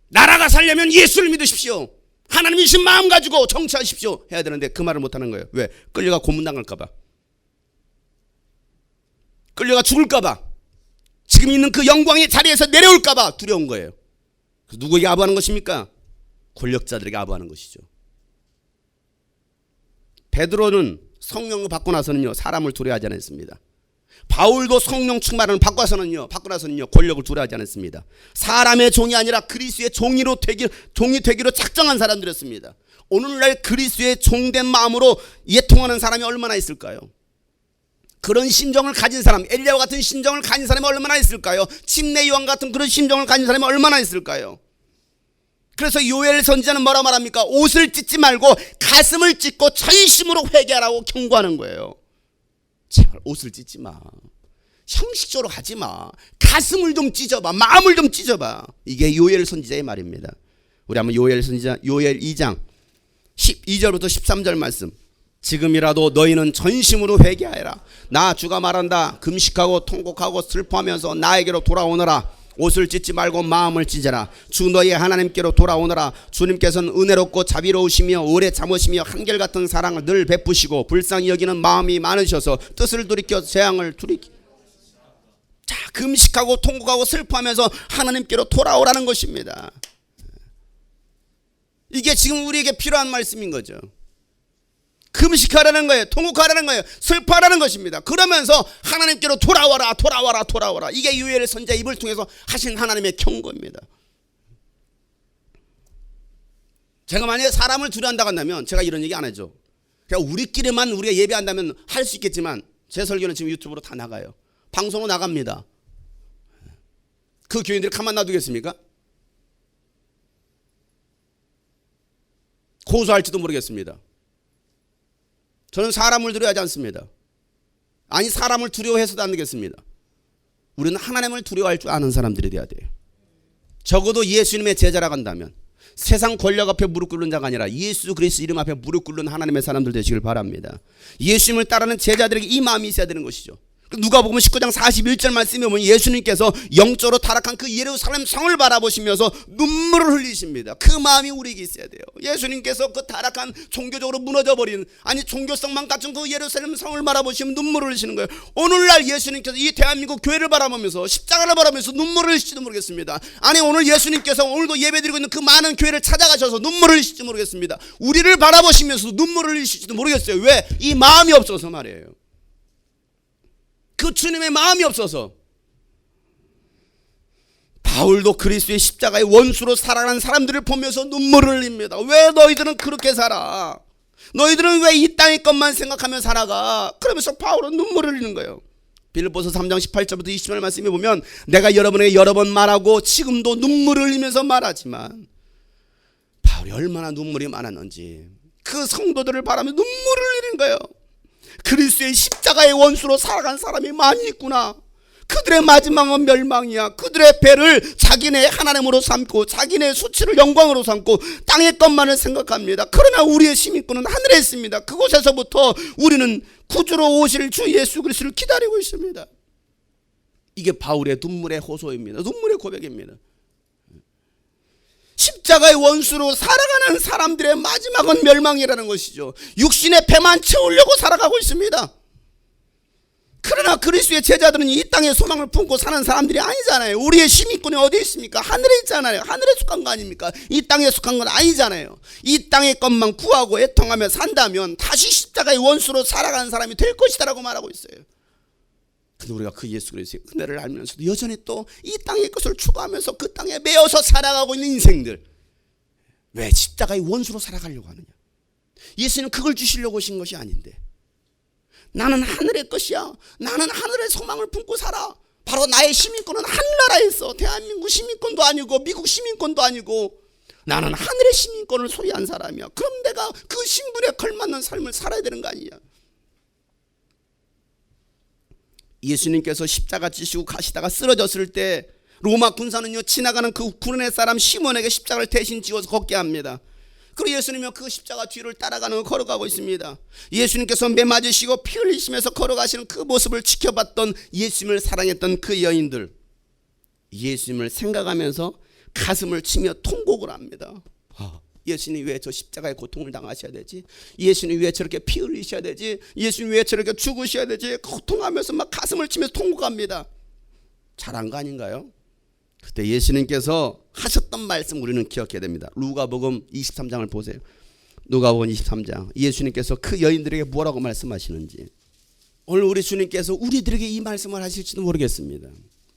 나라가 살려면 예수를 믿으십시오. 하나님이신 마음 가지고 정치하십시오 해야 되는데 그 말을 못하는 거예요. 왜? 끌려가 고문당할까 봐. 끌려가 죽을까 봐. 지금 있는 그 영광의 자리에서 내려올까 봐 두려운 거예요. 누구에게 아부하는 것입니까? 권력자들에게 아부하는 것이죠. 베드로는 성령을 받고 나서는요 사람을 두려워하지 않았습니다. 바울도 성령 충만을 받고 나서는요 권력을 두려워하지 않았습니다. 사람의 종이 아니라 그리스도의 종이 되기로 작정한 사람들이었습니다. 오늘날 그리스도의 종된 마음으로 예통하는 사람이 얼마나 있을까요? 그런 심정을 가진 사람, 엘리야와 같은 심정을 가진 사람이 얼마나 있을까요? 침례 요한 같은 그런 심정을 가진 사람이 얼마나 있을까요? 그래서 요엘 선지자는 뭐라 말합니까? 옷을 찢지 말고 가슴을 찢고 전심으로 회개하라고 경고하는 거예요. 제발 옷을 찢지 마. 형식적으로 하지 마. 가슴을 좀 찢어봐. 마음을 좀 찢어봐. 이게 요엘 선지자의 말입니다. 우리 한번 요엘 선지자 요엘 2장 12절부터 13절 말씀. 지금이라도 너희는 전심으로 회개하여라. 나 주가 말한다. 금식하고 통곡하고 슬퍼하면서 나에게로 돌아오너라. 옷을 찢지 말고 마음을 찢어라. 주 너희 하나님께로 돌아오너라. 주님께서는 은혜롭고 자비로우시며 오래 참으시며 한결같은 사랑을 늘 베푸시고 불쌍히 여기는 마음이 많으셔서 뜻을 돌이켜 재앙을 두리키. 자, 금식하고 통곡하고 슬퍼하면서 하나님께로 돌아오라는 것입니다. 이게 지금 우리에게 필요한 말씀인 거죠. 금식하라는 거예요. 통곡하라는 거예요. 슬퍼하라는 것입니다. 그러면서 하나님께로 돌아와라. 이게 요엘 선지자의 입을 통해서 하신 하나님의 경고입니다. 제가 만약에 사람을 두려워한다고 한다면 제가 이런 얘기 안 하죠. 그냥 우리끼리만 우리가 예배한다면 할 수 있겠지만 제 설교는 지금 유튜브로 다 나가요. 방송으로 나갑니다. 그 교인들이 가만 놔두겠습니까? 고소할지도 모르겠습니다. 저는 사람을 두려워하지 않습니다. 아니, 사람을 두려워해서도 안 되겠습니다. 우리는 하나님을 두려워할 줄 아는 사람들이 돼야 돼요. 적어도 예수님의 제자라고 한다면 세상 권력 앞에 무릎 꿇는 자가 아니라 예수 그리스도 이름 앞에 무릎 꿇는 하나님의 사람들 되시길 바랍니다. 예수님을 따르는 제자들에게 이 마음이 있어야 되는 것이죠. 누가복음 19장 41절 말씀에 보면 예수님께서 영적으로 타락한 그 예루살렘 성을 바라보시면서 눈물을 흘리십니다. 그 마음이 우리에게 있어야 돼요. 예수님께서 그 타락한 종교적으로 무너져버린, 아니 종교성만 갖춘 그 예루살렘 성을 바라보시면 눈물을 흘리시는 거예요. 오늘날 예수님께서 이 대한민국 교회를 바라보면서 십자가를 바라보면서 눈물을 흘리실지도 모르겠습니다. 아니, 오늘 예수님께서 오늘도 예배드리고 있는 그 많은 교회를 찾아가셔서 눈물을 흘리실지 모르겠습니다. 우리를 바라보시면서 눈물을 흘리실지도 모르겠어요. 왜? 이 마음이 없어서 말이에요. 그 주님의 마음이 없어서. 바울도 그리스도의 십자가의 원수로 살아가는 사람들을 보면서 눈물을 흘립니다. 왜 너희들은 그렇게 살아? 너희들은 왜 이 땅의 것만 생각하며 살아가? 그러면서 바울은 눈물을 흘리는 거예요. 빌립보서 3장 18절부터 20절 말씀에 보면 내가 여러분에게 여러 번 말하고 지금도 눈물을 흘리면서 말하지만, 바울이 얼마나 눈물이 많았는지 그 성도들을 바라며 눈물을 흘리는 거예요. 그리스도의 십자가의 원수로 살아간 사람이 많이 있구나. 그들의 마지막은 멸망이야. 그들의 배를 자기네 하나님으로 삼고 자기네 수치를 영광으로 삼고 땅의 것만을 생각합니다. 그러나 우리의 시민권은 하늘에 있습니다. 그곳에서부터 우리는 구주로 오실 주 예수 그리스도를 기다리고 있습니다. 이게 바울의 눈물의 호소입니다. 눈물의 고백입니다. 십자가의 원수로 살아가는 사람들의 마지막은 멸망이라는 것이죠. 육신의 배만 채우려고 살아가고 있습니다. 그러나 그리스도의 제자들은 이 땅에 소망을 품고 사는 사람들이 아니잖아요. 우리의 시민권이 어디 있습니까? 하늘에 있잖아요. 하늘에 속한 거 아닙니까? 이 땅에 속한 건 아니잖아요. 이 땅의 것만 구하고 애통하며 산다면 다시 십자가의 원수로 살아가는 사람이 될 것이다라고 말하고 있어요. 근데 우리가 그 예수 그리스도의 은혜를 알면서도 여전히 또 이 땅의 것을 추구하면서 그 땅에 매여서 살아가고 있는 인생들, 왜 십자가의 원수로 살아가려고 하느냐? 예수는 그걸 주시려고 오신 것이 아닌데, 나는 하늘의 것이야, 나는 하늘의 소망을 품고 살아. 바로 나의 시민권은 하늘나라에 있어. 대한민국 시민권도 아니고 미국 시민권도 아니고 나는 하늘의 시민권을 소유한 사람이야. 그럼 내가 그 신분에 걸맞는 삶을 살아야 되는 거 아니냐? 예수님께서 십자가 지시고 가시다가 쓰러졌을 때 로마 군사는요, 지나가는 그 구레네 사람 시몬에게 십자가를 대신 지어서 걷게 합니다. 그리고 예수님은 그 십자가 뒤를 따라가는 걸어가고 있습니다. 예수님께서 매 맞으시고 피 흘리시면서 걸어가시는 그 모습을 지켜봤던 예수님을 사랑했던 그 여인들, 예수님을 생각하면서 가슴을 치며 통곡을 합니다. 예수님 왜 저 십자가의 고통을 당하셔야 되지? 예수님 왜 저렇게 피 흘리셔야 되지? 예수님 왜 저렇게 죽으셔야 되지? 고통하면서 막 가슴을 치면서 통곡합니다. 잘한 거 아닌가요? 그때 예수님께서 하셨던 말씀 우리는 기억해야 됩니다. 누가복음 23장을 보세요. 누가복음 23장, 예수님께서 그 여인들에게 뭐라고 말씀하시는지. 오늘 우리 주님께서 우리들에게 이 말씀을 하실지도 모르겠습니다.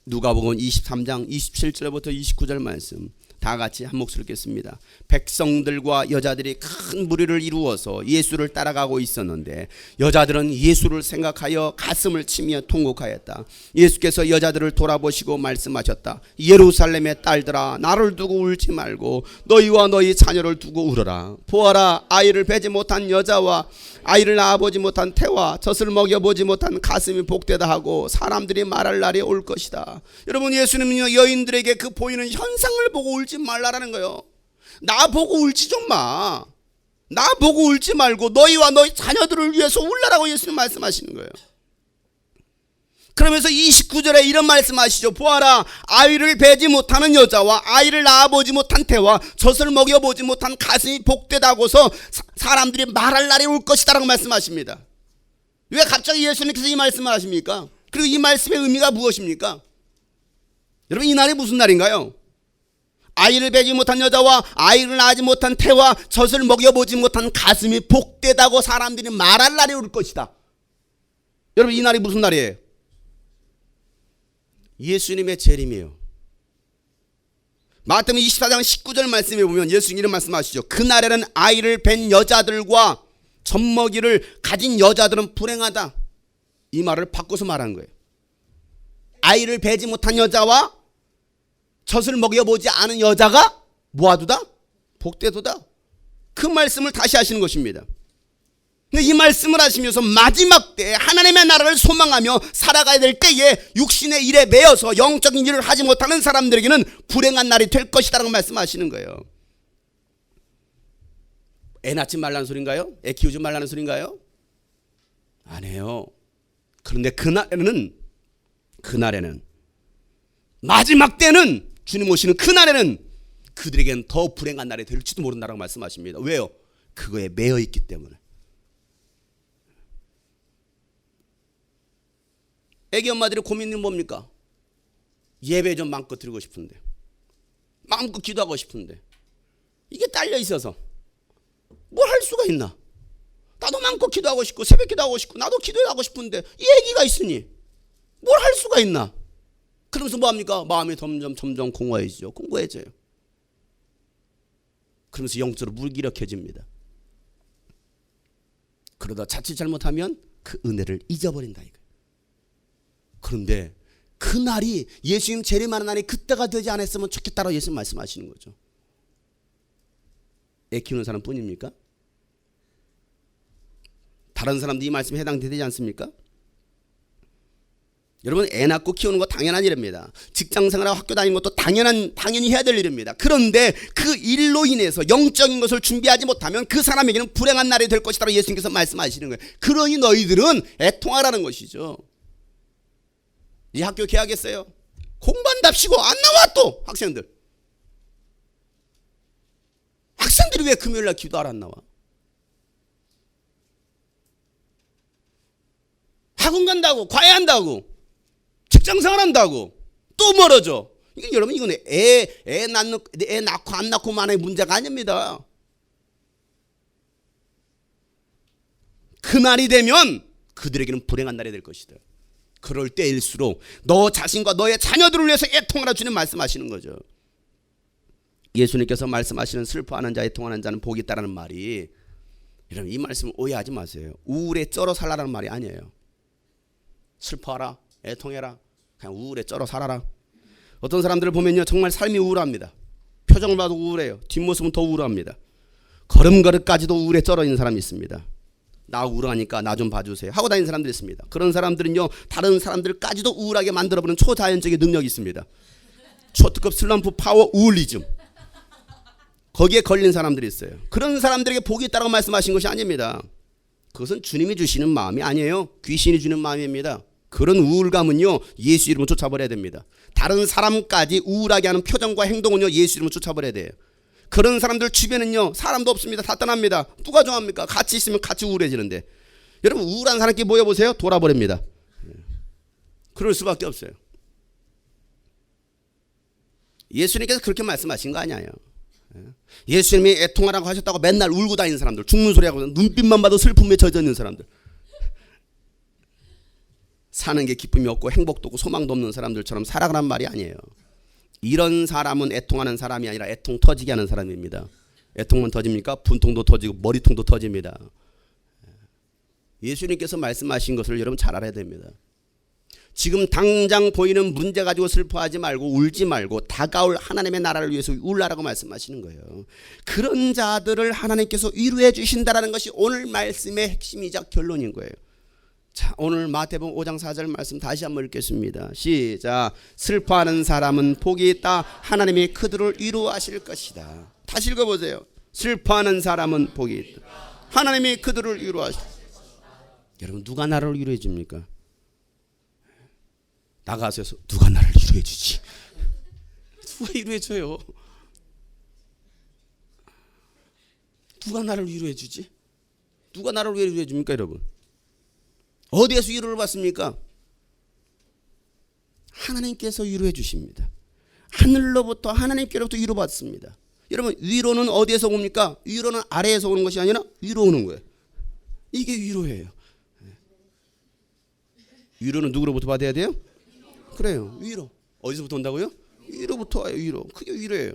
누가복음 23장 27절부터 29절 말씀 다 같이 한 목소리 읽겠습니다. 백성들과 여자들이 큰 무리를 이루어서 예수를 따라가고 있었는데 여자들은 예수를 생각하여 가슴을 치며 통곡하였다. 예수께서 여자들을 돌아보시고 말씀하셨다. 예루살렘의 딸들아, 나를 두고 울지 말고 너희와 너희 자녀를 두고 울어라. 보아라, 아이를 베지 못한 여자와 아이를 낳아보지 못한 태와 젖을 먹여보지 못한 가슴이 복되다 하고 사람들이 말할 날이 올 것이다. 여러분, 예수님은요, 여인들에게 그 보이는 현상을 보고 울지 말라라는 거예요. 나 보고 울지 좀 마. 나 보고 울지 말고 너희와 너희 자녀들을 위해서 울라라고 예수님 말씀하시는 거예요. 그러면서 29절에 이런 말씀하시죠. 보아라, 아이를 베지 못하는 여자와 아이를 낳아보지 못한 태와 젖을 먹여보지 못한 가슴이 복되다고서 사람들이 말할 날이 올 것이다라고 말씀하십니다. 왜 갑자기 예수님께서 이 말씀을 하십니까? 그리고 이 말씀의 의미가 무엇입니까? 여러분, 이 날이 무슨 날인가요? 아이를 베지 못한 여자와 아이를 낳지 못한 태와 젖을 먹여보지 못한 가슴이 복되다고 사람들이 말할 날이 올 것이다. 여러분, 이 날이 무슨 날이에요? 예수님의 재림이에요. 마태복음 24장 19절 말씀에 보면 예수님 이런 말씀하시죠. 그날에는 아이를 뵌 여자들과 젖먹이를 가진 여자들은 불행하다. 이 말을 바꿔서 말한 거예요. 아이를 배지 못한 여자와 젖을 먹여보지 않은 여자가 뭐하도다? 복되도다. 그 말씀을 다시 하시는 것입니다. 근데 이 말씀을 하시면서 마지막 때 하나님의 나라를 소망하며 살아가야 될 때에 육신의 일에 매여서 영적인 일을 하지 못하는 사람들에게는 불행한 날이 될 것이라고 말씀하시는 거예요. 애 낳지 말라는 소린가요? 애 키우지 말라는 소린가요? 아니에요. 그런데 그날에는 마지막 때는 주님 오시는 그날에는 그들에게는 더 불행한 날이 될지도 모른다라고 말씀하십니다. 왜요? 그거에 매여 있기 때문에. 애기 엄마들의 고민은 뭡니까? 예배 좀 마음껏 드리고 싶은데, 마음껏 기도하고 싶은데, 이게 딸려 있어서 뭘 할 수가 있나? 나도 마음껏 기도하고 싶고 새벽 기도하고 싶고 나도 기도하고 싶은데 이 애기가 있으니 뭘 할 수가 있나? 그러면서 뭐합니까? 마음이 점점 공허해지죠. 공고해져요. 그러면서 영적으로 무기력해집니다. 그러다 자칫 잘못하면 그 은혜를 잊어버린다 이거예요. 그런데 그날이 예수님 재림하는 날이 그때가 되지 않았으면 좋겠다라고 예수님 말씀하시는 거죠. 애 키우는 사람 뿐입니까? 다른 사람도 이 말씀에 해당되지 않습니까? 여러분, 애 낳고 키우는 거 당연한 일입니다. 직장 생활하고 학교 다니는 것도 당연히 해야 될 일입니다. 그런데 그 일로 인해서 영적인 것을 준비하지 못하면 그 사람에게는 불행한 날이 될 것이라고 예수님께서 말씀하시는 거예요. 그러니 너희들은 애통하라는 것이죠. 이 학교 개학했어요. 공부한답시고 안 나와 또 학생들. 학생들이 왜 금요일날 기도하러 안 나와? 학원 간다고, 과외한다고, 직장생활 한다고 또 멀어져. 이게 여러분 이건 애 낳고 안 낳고만의 문제가 아닙니다. 그 날이 되면 그들에게는 불행한 날이 될 것이다. 그럴 때일수록 너 자신과 너의 자녀들을 위해서 애통하라 주님 말씀하시는 거죠. 예수님께서 말씀하시는 슬퍼하는 자, 애통하는 자는 복이 있다라는 말이, 여러분 이 말씀을 오해하지 마세요. 우울에 쩔어 살라라는 말이 아니에요. 슬퍼하라, 애통해라, 그냥 우울에 쩔어 살아라. 어떤 사람들을 보면요 정말 삶이 우울합니다. 표정을 봐도 우울해요. 뒷모습은 더 우울합니다. 걸음걸이까지도 우울에 쩔어 있는 사람이 있습니다. 나 우울하니까 나 좀 봐주세요 하고 다니는 사람들이 있습니다. 그런 사람들은요 다른 사람들까지도 우울하게 만들어버리는 초자연적인 능력이 있습니다. 초특급 슬럼프 파워 우울리즘, 거기에 걸린 사람들이 있어요. 그런 사람들에게 복이 있다고 말씀하신 것이 아닙니다. 그것은 주님이 주시는 마음이 아니에요. 귀신이 주는 마음입니다. 그런 우울감은요 예수 이름으로 쫓아버려야 됩니다. 다른 사람까지 우울하게 하는 표정과 행동은요 예수 이름으로 쫓아버려야 돼요. 그런 사람들 주변은요 사람도 없습니다. 다 떠납니다. 누가 좋아합니까? 같이 있으면 같이 우울해지는데. 여러분 우울한 사람끼리 모여보세요. 돌아버립니다. 그럴 수밖에 없어요. 예수님께서 그렇게 말씀하신 거 아니에요. 예수님이 애통하라고 하셨다고 맨날 울고 다니는 사람들, 죽는 소리하고 눈빛만 봐도 슬픔에 젖어 있는 사람들, 사는 게 기쁨이 없고 행복도 없고 소망도 없는 사람들처럼 살아가란 말이 아니에요. 이런 사람은 애통하는 사람이 아니라 애통 터지게 하는 사람입니다. 애통만 터집니까? 분통도 터지고 머리통도 터집니다. 예수님께서 말씀하신 것을 여러분 잘 알아야 됩니다. 지금 당장 보이는 문제 가지고 슬퍼하지 말고 울지 말고 다가올 하나님의 나라를 위해서 울라라고 말씀하시는 거예요. 그런 자들을 하나님께서 위로해 주신다라는 것이 오늘 말씀의 핵심이자 결론인 거예요. 자, 오늘 마태복음 5장 4절 말씀 다시 한번 읽겠습니다. 시작. 슬퍼하는 사람은 복이 있다. 하나님이 그들을 위로하실 것이다. 다시 읽어보세요. 슬퍼하는 사람은 복이 있다. 하나님이 그들을 위로하실 것이다. 여러분 누가 나를 위로해 줍니까? 나가서 누가 나를 위로해 주지? 누가 위로해 줘요? 누가 나를 위로해 주지? 누가 나를 위로해 줍니까 여러분? 어디에서 위로를 받습니까? 하나님께서 위로해 주십니다. 하늘로부터 하나님께로부터 위로받습니다. 여러분 위로는 어디에서 옵니까? 위로는 아래에서 오는 것이 아니라 위로 오는 거예요. 이게 위로예요. 위로는 누구로부터 받아야 돼요? 그래요. 위로. 어디서부터 온다고요? 위로부터 와요. 위로. 그게 위로예요.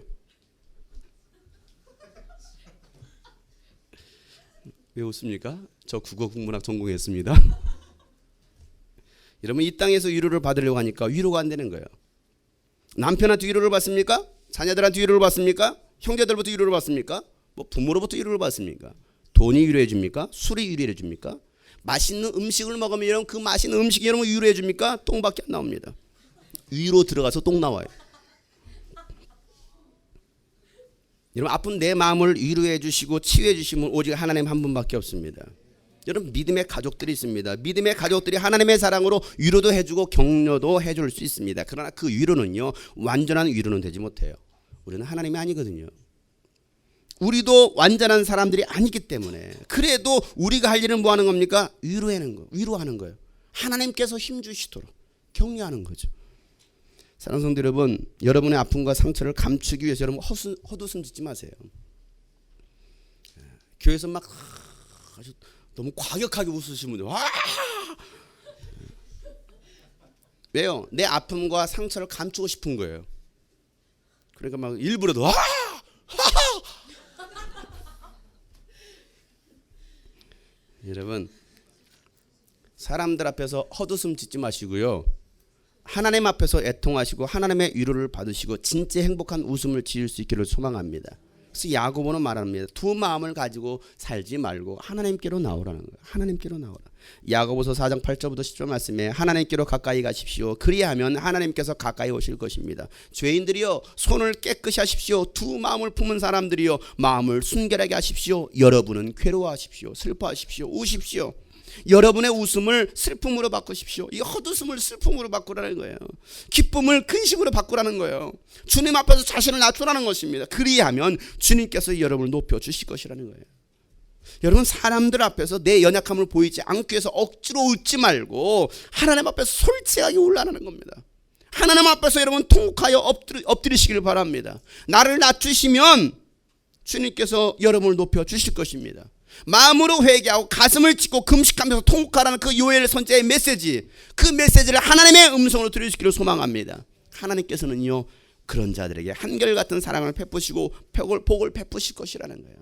왜 웃습니까? 저 국어 국문학 전공했습니다. 여러분 이 땅에서 위로를 받으려고 하니까 위로가 안 되는 거예요. 남편한테 위로를 받습니까? 자녀들한테 위로를 받습니까? 형제들부터 위로를 받습니까? 뭐 부모로부터 위로를 받습니까? 돈이 위로해 줍니까? 술이 위로해 줍니까? 맛있는 음식을 먹으면 여러분 그 맛있는 음식이 여러분 위로해 줍니까? 똥밖에 안 나옵니다. 위로 들어가서 똥 나와요. 여러분 아픈 내 마음을 위로해 주시고 치유해 주시면 오직 하나님 한 분밖에 없습니다. 여러분 믿음의 가족들이 있습니다. 믿음의 가족들이 하나님의 사랑으로 위로도 해주고 격려도 해줄 수 있습니다. 그러나 그 위로는요 완전한 위로는 되지 못해요. 우리는 하나님이 아니거든요. 우리도 완전한 사람들이 아니기 때문에 그래도 우리가 할 일은 뭐 하는 겁니까? 위로하는 거예요. 하나님께서 힘주시도록 격려하는 거죠. 사랑하는 성도 여러분, 여러분의 아픔과 상처를 감추기 위해서 여러분 헛웃음 짓지 마세요. 교회에서 막 아주 너무 과격하게 웃으시는 분들 와! 왜요? 내 아픔과 상처를 감추고 싶은 거예요. 그러니까 막 일부러도 와! 여러분 사람들 앞에서 헛웃음 짓지 마시고요. 하나님 앞에서 애통하시고 하나님의 위로를 받으시고 진짜 행복한 웃음을 지을 수 있기를 소망합니다. 그래서 야고보는 말합니다. 두 마음을 가지고 살지 말고 하나님께로 나오라는 거예요. 하나님께로 나오라. 야고보서 4장 8절부터 10절 말씀에 하나님께로 가까이 가십시오. 그리하면 하나님께서 가까이 오실 것입니다. 죄인들이여 손을 깨끗이 하십시오. 두 마음을 품은 사람들이여 마음을 순결하게 하십시오. 여러분은 괴로워하십시오. 슬퍼하십시오. 우십시오. 여러분의 웃음을 슬픔으로 바꾸십시오. 이 헛웃음을 슬픔으로 바꾸라는 거예요. 기쁨을 근심으로 바꾸라는 거예요. 주님 앞에서 자신을 낮추라는 것입니다. 그리하면 주님께서 여러분을 높여주실 것이라는 거예요. 여러분 사람들 앞에서 내 연약함을 보이지 않기 위해서 억지로 웃지 말고 하나님 앞에서 솔직하게 울라는 겁니다. 하나님 앞에서 여러분 통곡하여 엎드리시길 바랍니다. 나를 낮추시면 주님께서 여러분을 높여주실 것입니다. 마음으로 회개하고 가슴을 찢고 금식하면서 통곡하라는 그 요엘 선지자의 메시지, 그 메시지를 하나님의 음성으로 들으시기를 소망합니다. 하나님께서는요 그런 자들에게 한결같은 사랑을 베푸시고 복을 베푸실 것이라는 거예요.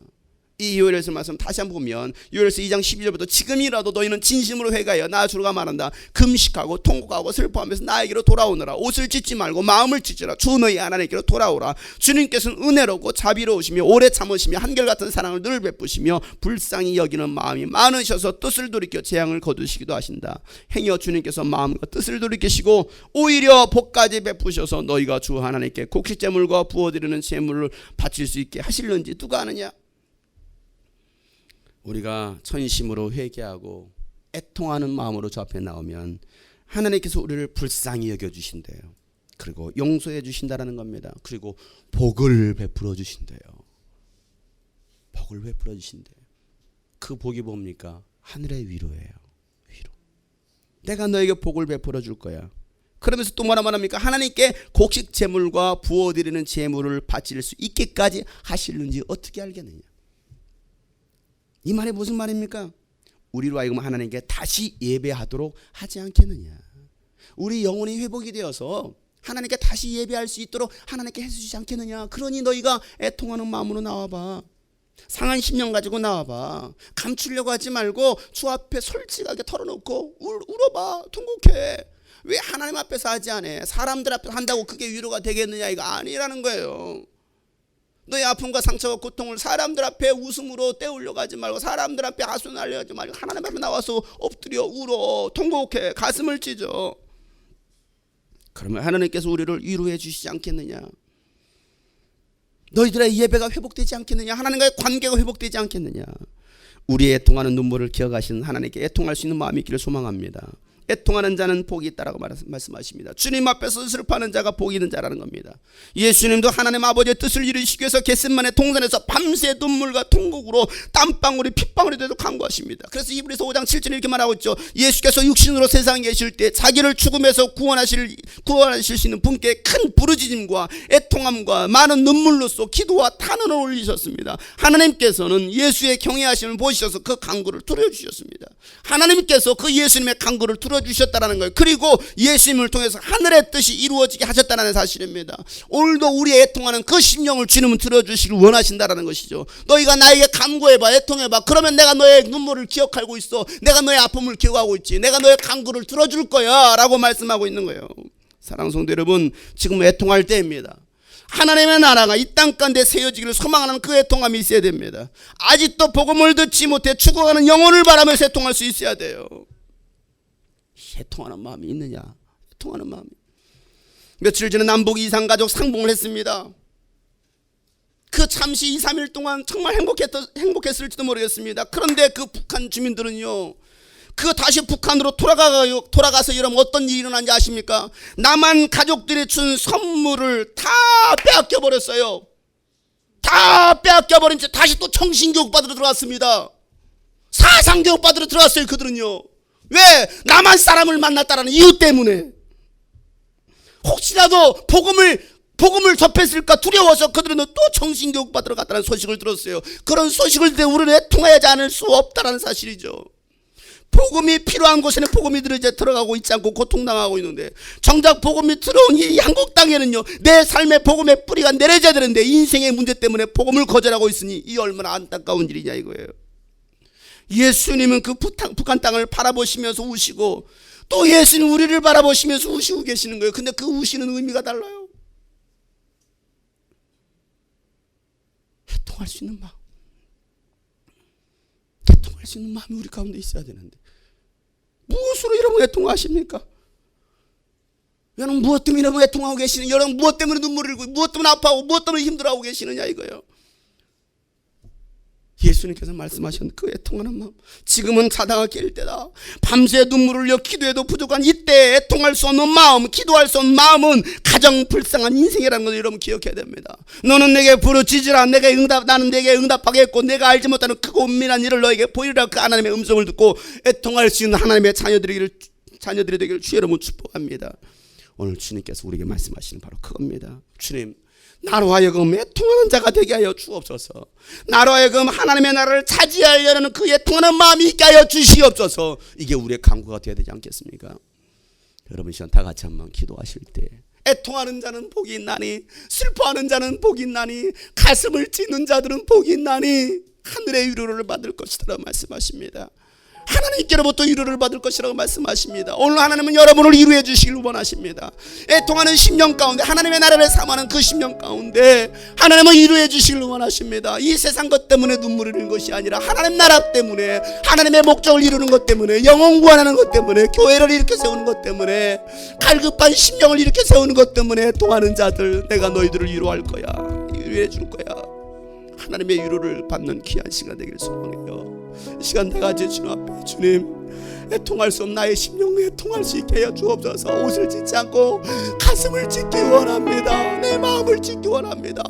이 요엘서 말씀 다시 한번 보면 요엘서 2장 12절부터 지금이라도 너희는 진심으로 회개하여 나 주가 말한다. 금식하고 통곡하고 슬퍼하면서 나에게로 돌아오너라. 옷을 찢지 말고 마음을 찢으라. 주 너희 하나님께로 돌아오라. 주님께서는 은혜롭고 자비로우시며 오래 참으시며 한결같은 사랑을 늘 베푸시며 불쌍히 여기는 마음이 많으셔서 뜻을 돌이켜 재앙을 거두시기도 하신다. 행여 주님께서 마음과 뜻을 돌이키시고 오히려 복까지 베푸셔서 너희가 주 하나님께 곡식제물과 부어드리는 제물을 바칠 수 있게 하실는지 누가 아느냐. 우리가 전심으로 회개하고 애통하는 마음으로 저 앞에 나오면 하나님께서 우리를 불쌍히 여겨주신대요. 그리고 용서해 주신다라는 겁니다. 그리고 복을 베풀어 주신대요. 복을 베풀어 주신대요. 그 복이 뭡니까? 하늘의 위로예요. 위로. 내가 너에게 복을 베풀어 줄 거야. 그러면서 또 뭐라 말합니까? 하나님께 곡식 제물과 부어드리는 제물을 바칠 수 있게까지 하실는지 어떻게 알겠느냐. 이 말이 무슨 말입니까? 우리로 하여금 하나님께 다시 예배하도록 하지 않겠느냐. 우리 영혼이 회복이 되어서 하나님께 다시 예배할 수 있도록 하나님께 해주지 않겠느냐. 그러니 너희가 애통하는 마음으로 나와봐. 상한 심령 가지고 나와봐. 감추려고 하지 말고 주 앞에 솔직하게 털어놓고 울어봐. 통곡해. 왜 하나님 앞에서 하지 않아? 사람들 앞에서 한다고 그게 위로가 되겠느냐. 이거 아니라는 거예요. 너의 아픔과 상처와 고통을 사람들 앞에 웃음으로 때우려고 하지 말고 사람들 앞에 하소연하려고 하지 말고 하나님 앞에 나와서 엎드려 울어 통곡해 가슴을 찢어. 그러면 하나님께서 우리를 위로해 주시지 않겠느냐. 너희들의 예배가 회복되지 않겠느냐. 하나님과의 관계가 회복되지 않겠느냐. 우리의 애통하는 눈물을 기억하시는 하나님께 애통할 수 있는 마음이 있기를 소망합니다. 애통하는 자는 복이 있다라고 말씀하십니다. 주님 앞에서 슬퍼하는 자가 복이 있는 자라는 겁니다. 예수님도 하나님 아버지의 뜻을 이루시기 위해서 겟세마네 동산에서 밤새 눈물과 통곡으로 땀방울이 핏방울이 되도록 간구하십니다. 그래서 이브리서 5장 7절에 이렇게 말하고 있죠. 예수께서 육신으로 세상에 계실 때 자기를 죽음에서 구원하실 수 있는 분께 큰 부르짖음과 애통함과 많은 눈물로써 기도와 탄원을 올리셨습니다. 하나님께서는 예수의 경외하심을 보시셔서 그 간구를 들어주셨습니다. 하나님께서 그 예수님의 간구를 들어 주셨다는 거예요. 그리고 예수님을 통해서 하늘의 뜻이 이루어지게 하셨다는 사실입니다. 오늘도 우리 애통하는 그 심령을 주님은 들어주시길 원하신다는 것이죠. 너희가 나에게 간구해봐, 애통해봐. 그러면 내가 너의 눈물을 기억하고 있어. 내가 너의 아픔을 기억하고 있지. 내가 너의 간구를 들어줄 거야 라고 말씀하고 있는 거예요. 사랑하는 성도 여러분, 지금 애통할 때입니다. 하나님의 나라가 이 땅 가운데 세워지기를 소망하는 그 애통함이 있어야 됩니다. 아직도 복음을 듣지 못해 죽어가는 영혼을 바라면서 애통할 수 있어야 돼요. 애통하는 마음이 있느냐? 애통하는 마음이. 며칠 전에 남북 이산가족 상봉을 했습니다. 그 잠시 2, 3일 동안 정말 행복했을지도 모르겠습니다. 그런데 그 북한 주민들은요, 그 다시 북한으로 돌아가서 이러면 어떤 일이 일어난지 아십니까? 남한 가족들이 준 선물을 다 빼앗겨 버렸어요. 다 빼앗겨 버린 채 다시 또 청신교육 받으러 들어왔습니다. 사상교육 받으러 들어왔어요. 그들은요. 왜? 남한 사람을 만났다는 이유 때문에. 혹시라도 복음을 접했을까 두려워서 그들은 또 청신교육 받으러 갔다는 소식을 들었어요. 그런 소식을 듣고 우리는 애통하지 않을 수 없다는 사실이죠. 복음이 필요한 곳에는 복음이 들어가고 있지 않고 고통당하고 있는데, 정작 복음이 들어온 이 한국 땅에는요, 내 삶의 복음의 뿌리가 내려져야 되는데 인생의 문제 때문에 복음을 거절하고 있으니 이 얼마나 안타까운 일이냐 이거예요. 예수님은 그 북한 땅을 바라보시면서 우시고, 또 예수님 우리를 바라보시면서 우시고 계시는 거예요. 근데 그 우시는 의미가 달라요. 애통할 수 있는 마음, 애통할 수 있는 마음이 우리 가운데 있어야 되는데, 무엇으로 여러분 애통하십니까? 여러분 무엇 때문에 여러분 애통하고 계시는, 여러분 무엇 때문에 눈물을 흘리고, 무엇 때문에 아파하고, 무엇 때문에 힘들어하고 계시느냐 이거예요. 예수님께서 말씀하신 그 애통하는 마음, 지금은 자다가 깰 때다. 밤새 눈물을 흘려 기도해도 부족한 이때 애통할 수 없는 마음, 기도할 수 없는 마음은 가장 불쌍한 인생이라는 걸 여러분 기억해야 됩니다. 너는 내게 부르짖으라, 나는 내게 응답하겠고, 내가 알지 못하는 크고 은밀한 일을 너에게 보이리라. 그 하나님의 음성을 듣고 애통할 수 있는 하나님의 자녀들이 되기를 주 여러분 축복합니다. 오늘 주님께서 우리에게 말씀하시는 바로 그겁니다. 주님, 나로 하여금 애통하는 자가 되게 하여 주옵소서. 나로 하여금 하나님의 나라를 차지하려는 그 애통하는 마음이 있게 하여 주시옵소서. 이게 우리의 간구가 되어야 되지 않겠습니까? 여러분 시간 다 같이 한번 기도하실 때, 애통하는 자는 복이 있나니, 슬퍼하는 자는 복이 있나니, 가슴을 찢는 자들은 복이 있나니 하늘의 위로를 받을 것이라 말씀하십니다. 하나님께로부터 위로를 받을 것이라고 말씀하십니다. 오늘 하나님은 여러분을 위로해 주시길 원하십니다. 애통하는 심령 가운데, 하나님의 나라를 사모하는 그 심령 가운데 하나님은 위로해 주시길 원하십니다. 이 세상 것 때문에 눈물을 흘리는 것이 아니라 하나님 나라 때문에, 하나님의 목적을 이루는 것 때문에, 영혼 구원하는 것 때문에, 교회를 일으켜 세우는 것 때문에, 갈급한 심령을 일으켜 세우는 것 때문에 애통하는 자들, 내가 너희들을 위로할 거야, 위로해 줄 거야. 하나님의 위로를 받는 귀한 시간 되기를 소원해요. 이 시간 다 같이 주님 앞에, 주님, 애통할 수 없는 나의 심령에 애통할 수 있게 하여 주옵소서. 옷을 찢지 않고 가슴을 찢기 원합니다. 내 마음을 찢기 원합니다.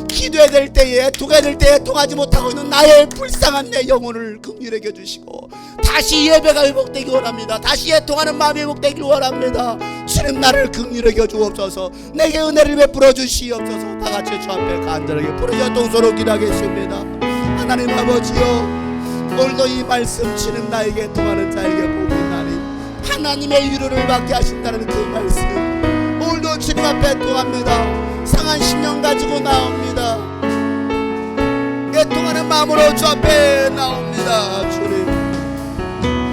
기도해야 될 때에, 애통해야 될 때에 애통하지 못하고 있는 나의 불쌍한 내 영혼을 긍휼히 여겨주시고, 다시 예배가 회복되기 원합니다. 다시 애통하는 마음이 회복되길 원합니다. 주님, 나를 긍휼히 여겨주옵소서. 내게 은혜를 베풀어 주시옵소서. 다 같이 주 앞에 간절하게 부르짖어 동서로 기도하겠습니다. 하나님 아버지여, 오늘도 이 말씀, 주는 나에게 애통하는 자에게 복이 있나니 하나님의 위로를 받게 하신다는 그 말씀, 오늘도 주님 앞에 애통합니다. 상한 심령 가지고 나옵니다. 애통하는 마음으로 주 앞에 나옵니다. 주님,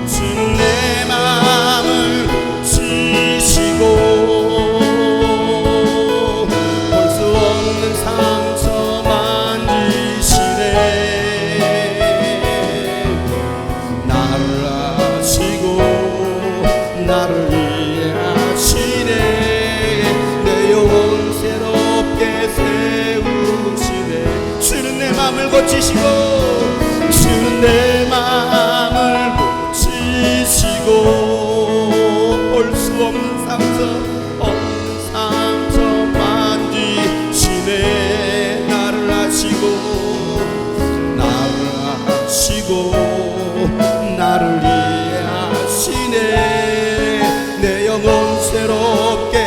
주님 내 마음을 지시고 볼 수 없는 상처 만지시네. 나를 이해하시네. 내 영혼 새롭게 세우시네. 주는 내 마음을 고치시고, 주는 내 마음을 고치시고, 볼 수 없는 상처 만지시네. 나를 하시고 나를 이해하시네. 내 영혼 새롭게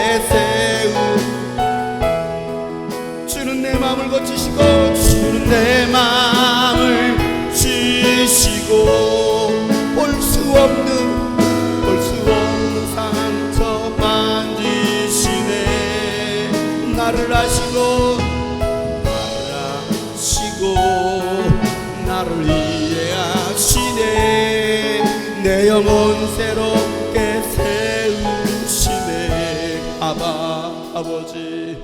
주는 내 마음을 고치시고, 주는 내 마음을 지시고, 볼 수 없는 나를 아시고 나를 이해하시네. 내 영혼 새롭게 세우시네. 아바 아버지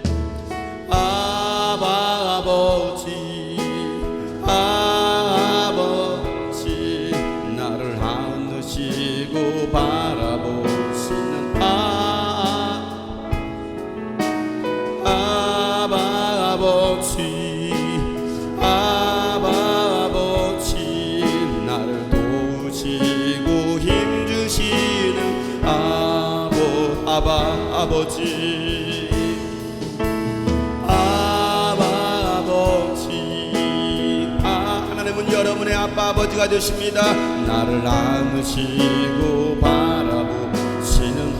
아버지 나를 안으시고 바라보시는 아버지 나를 도우시고 힘주시는 아버지 하나님은 여러분의 아빠 아버지가 되십니다. 나를 안으시고 바라보시는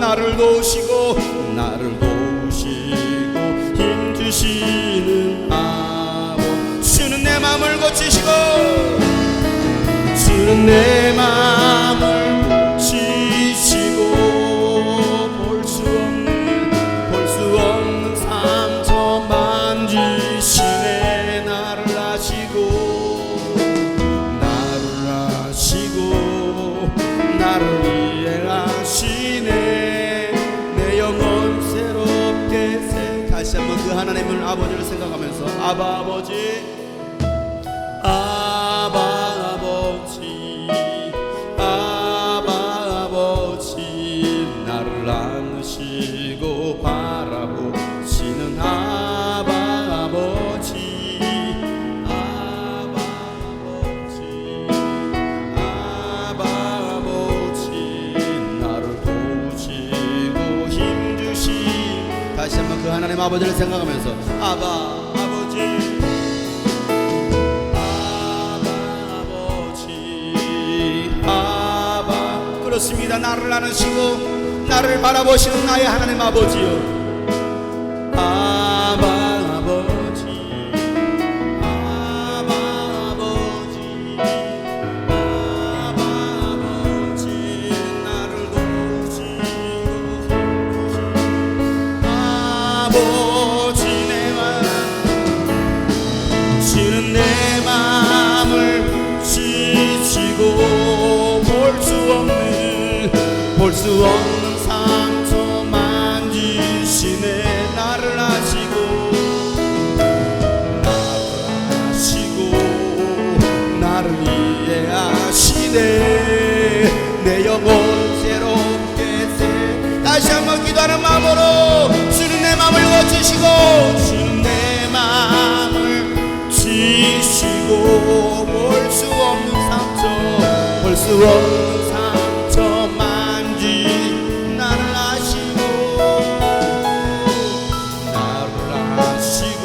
나를 도우시고 힘주시는 주는 내 마음을 고치시고 주는 내 마음을 고치시고 볼 수 없는 상처 만지시네. 나를 아시고 나를 이해하시네. 내 영혼 새롭게 다시 한번 그 하나님을 아버지를 생각하면서 아버지 나를 안으시고 바라보시는 아버지 나를 도우시고 힘주시. 다시 한번 그 하나님 아버지를 생각하면서 그렇습니다. 나를 안으시고 나를 바라보시는 나의 하나님 아버지요. 나를 도우시고 주는 내 마음을 지치고 볼 수 없는 상처 만지시네. 나를 아시고 나를 이해하시네. 내 영혼 새롭게 다시 한번 기도하는 마음으로 주는 내 마음을 고치시고 주는 내 마음을 지시고 볼 수 없는 상처 나를 아시고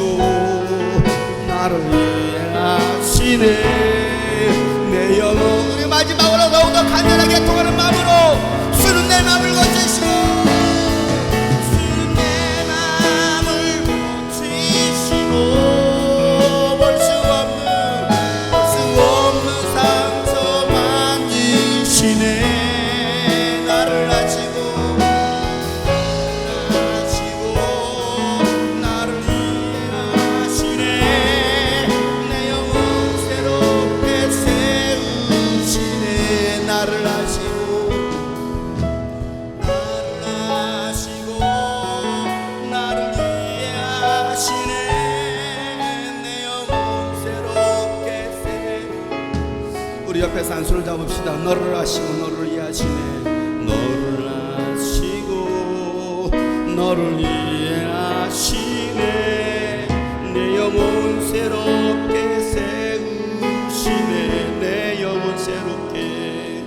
나를 이해하시네. 내 영혼 우리 마지막으로 더욱더 간절하게 통하는 마음으로 주는 내 마음을 고치시고 주는 내 마음을 고치시고 볼 수 없는 상처 만지시네. 나를 아시고 나를 이해하시네. 내 영혼 새롭게 세우시네. 나를 아시고 나를 이해하시네. 내 영혼 새롭게 우리 옆에서 한 손을 잡읍시다. 너를 아시고 너를 이해하시네. 너를 이해하시네. 내 영혼 새롭게 세우시네. 내 영혼 새롭게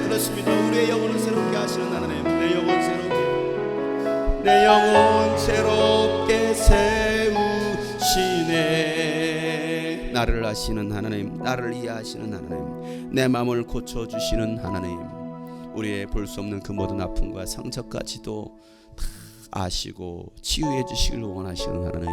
그렇습니다. 우리의 영혼을 새롭게 하시는 하나님. 내 영혼 새롭게 세우시네. 나를 아시는 하나님, 나를 이해하시는 하나님, 내 마음을 고쳐주시는 하나님, 우리의 볼 수 없는 그 모든 아픔과 상처까지도 다 아시고 치유해 주시길 원하시는 하나님,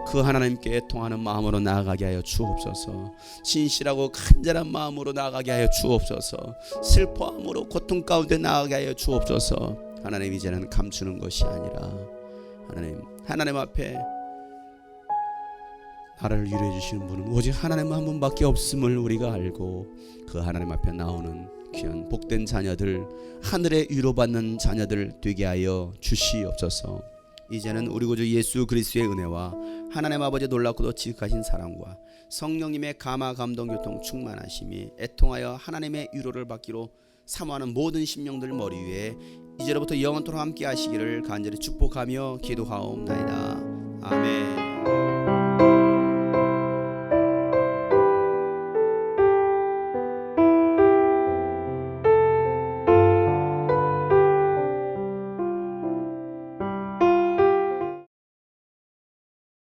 그 하나님께 애통하는 마음으로 나아가게 하여 주옵소서. 진실하고 간절한 마음으로 나아가게 하여 주옵소서. 슬퍼함으로 고통 가운데 나아가게 하여 주옵소서. 하나님, 이제는 감추는 것이 아니라 하나님 앞에 나라를 위로해 주시는 분은 오직 하나님 한 분밖에 없음을 우리가 알고, 그 하나님 앞에 나오는 귀한 복된 자녀들, 하늘에 위로받는 자녀들 되게 하여 주시옵소서. 이제는 우리 구주 예수 그리스도의 은혜와 하나님 아버지 놀랍고도 지극하신 사랑과 성령님의 감화 감동 교통 충만하심이 애통하여 하나님의 위로를 받기로 사모하는 모든 심령들 머리 위에 이제로부터 영원토록 함께 하시기를 간절히 축복하며 기도하옵나이다. 아멘.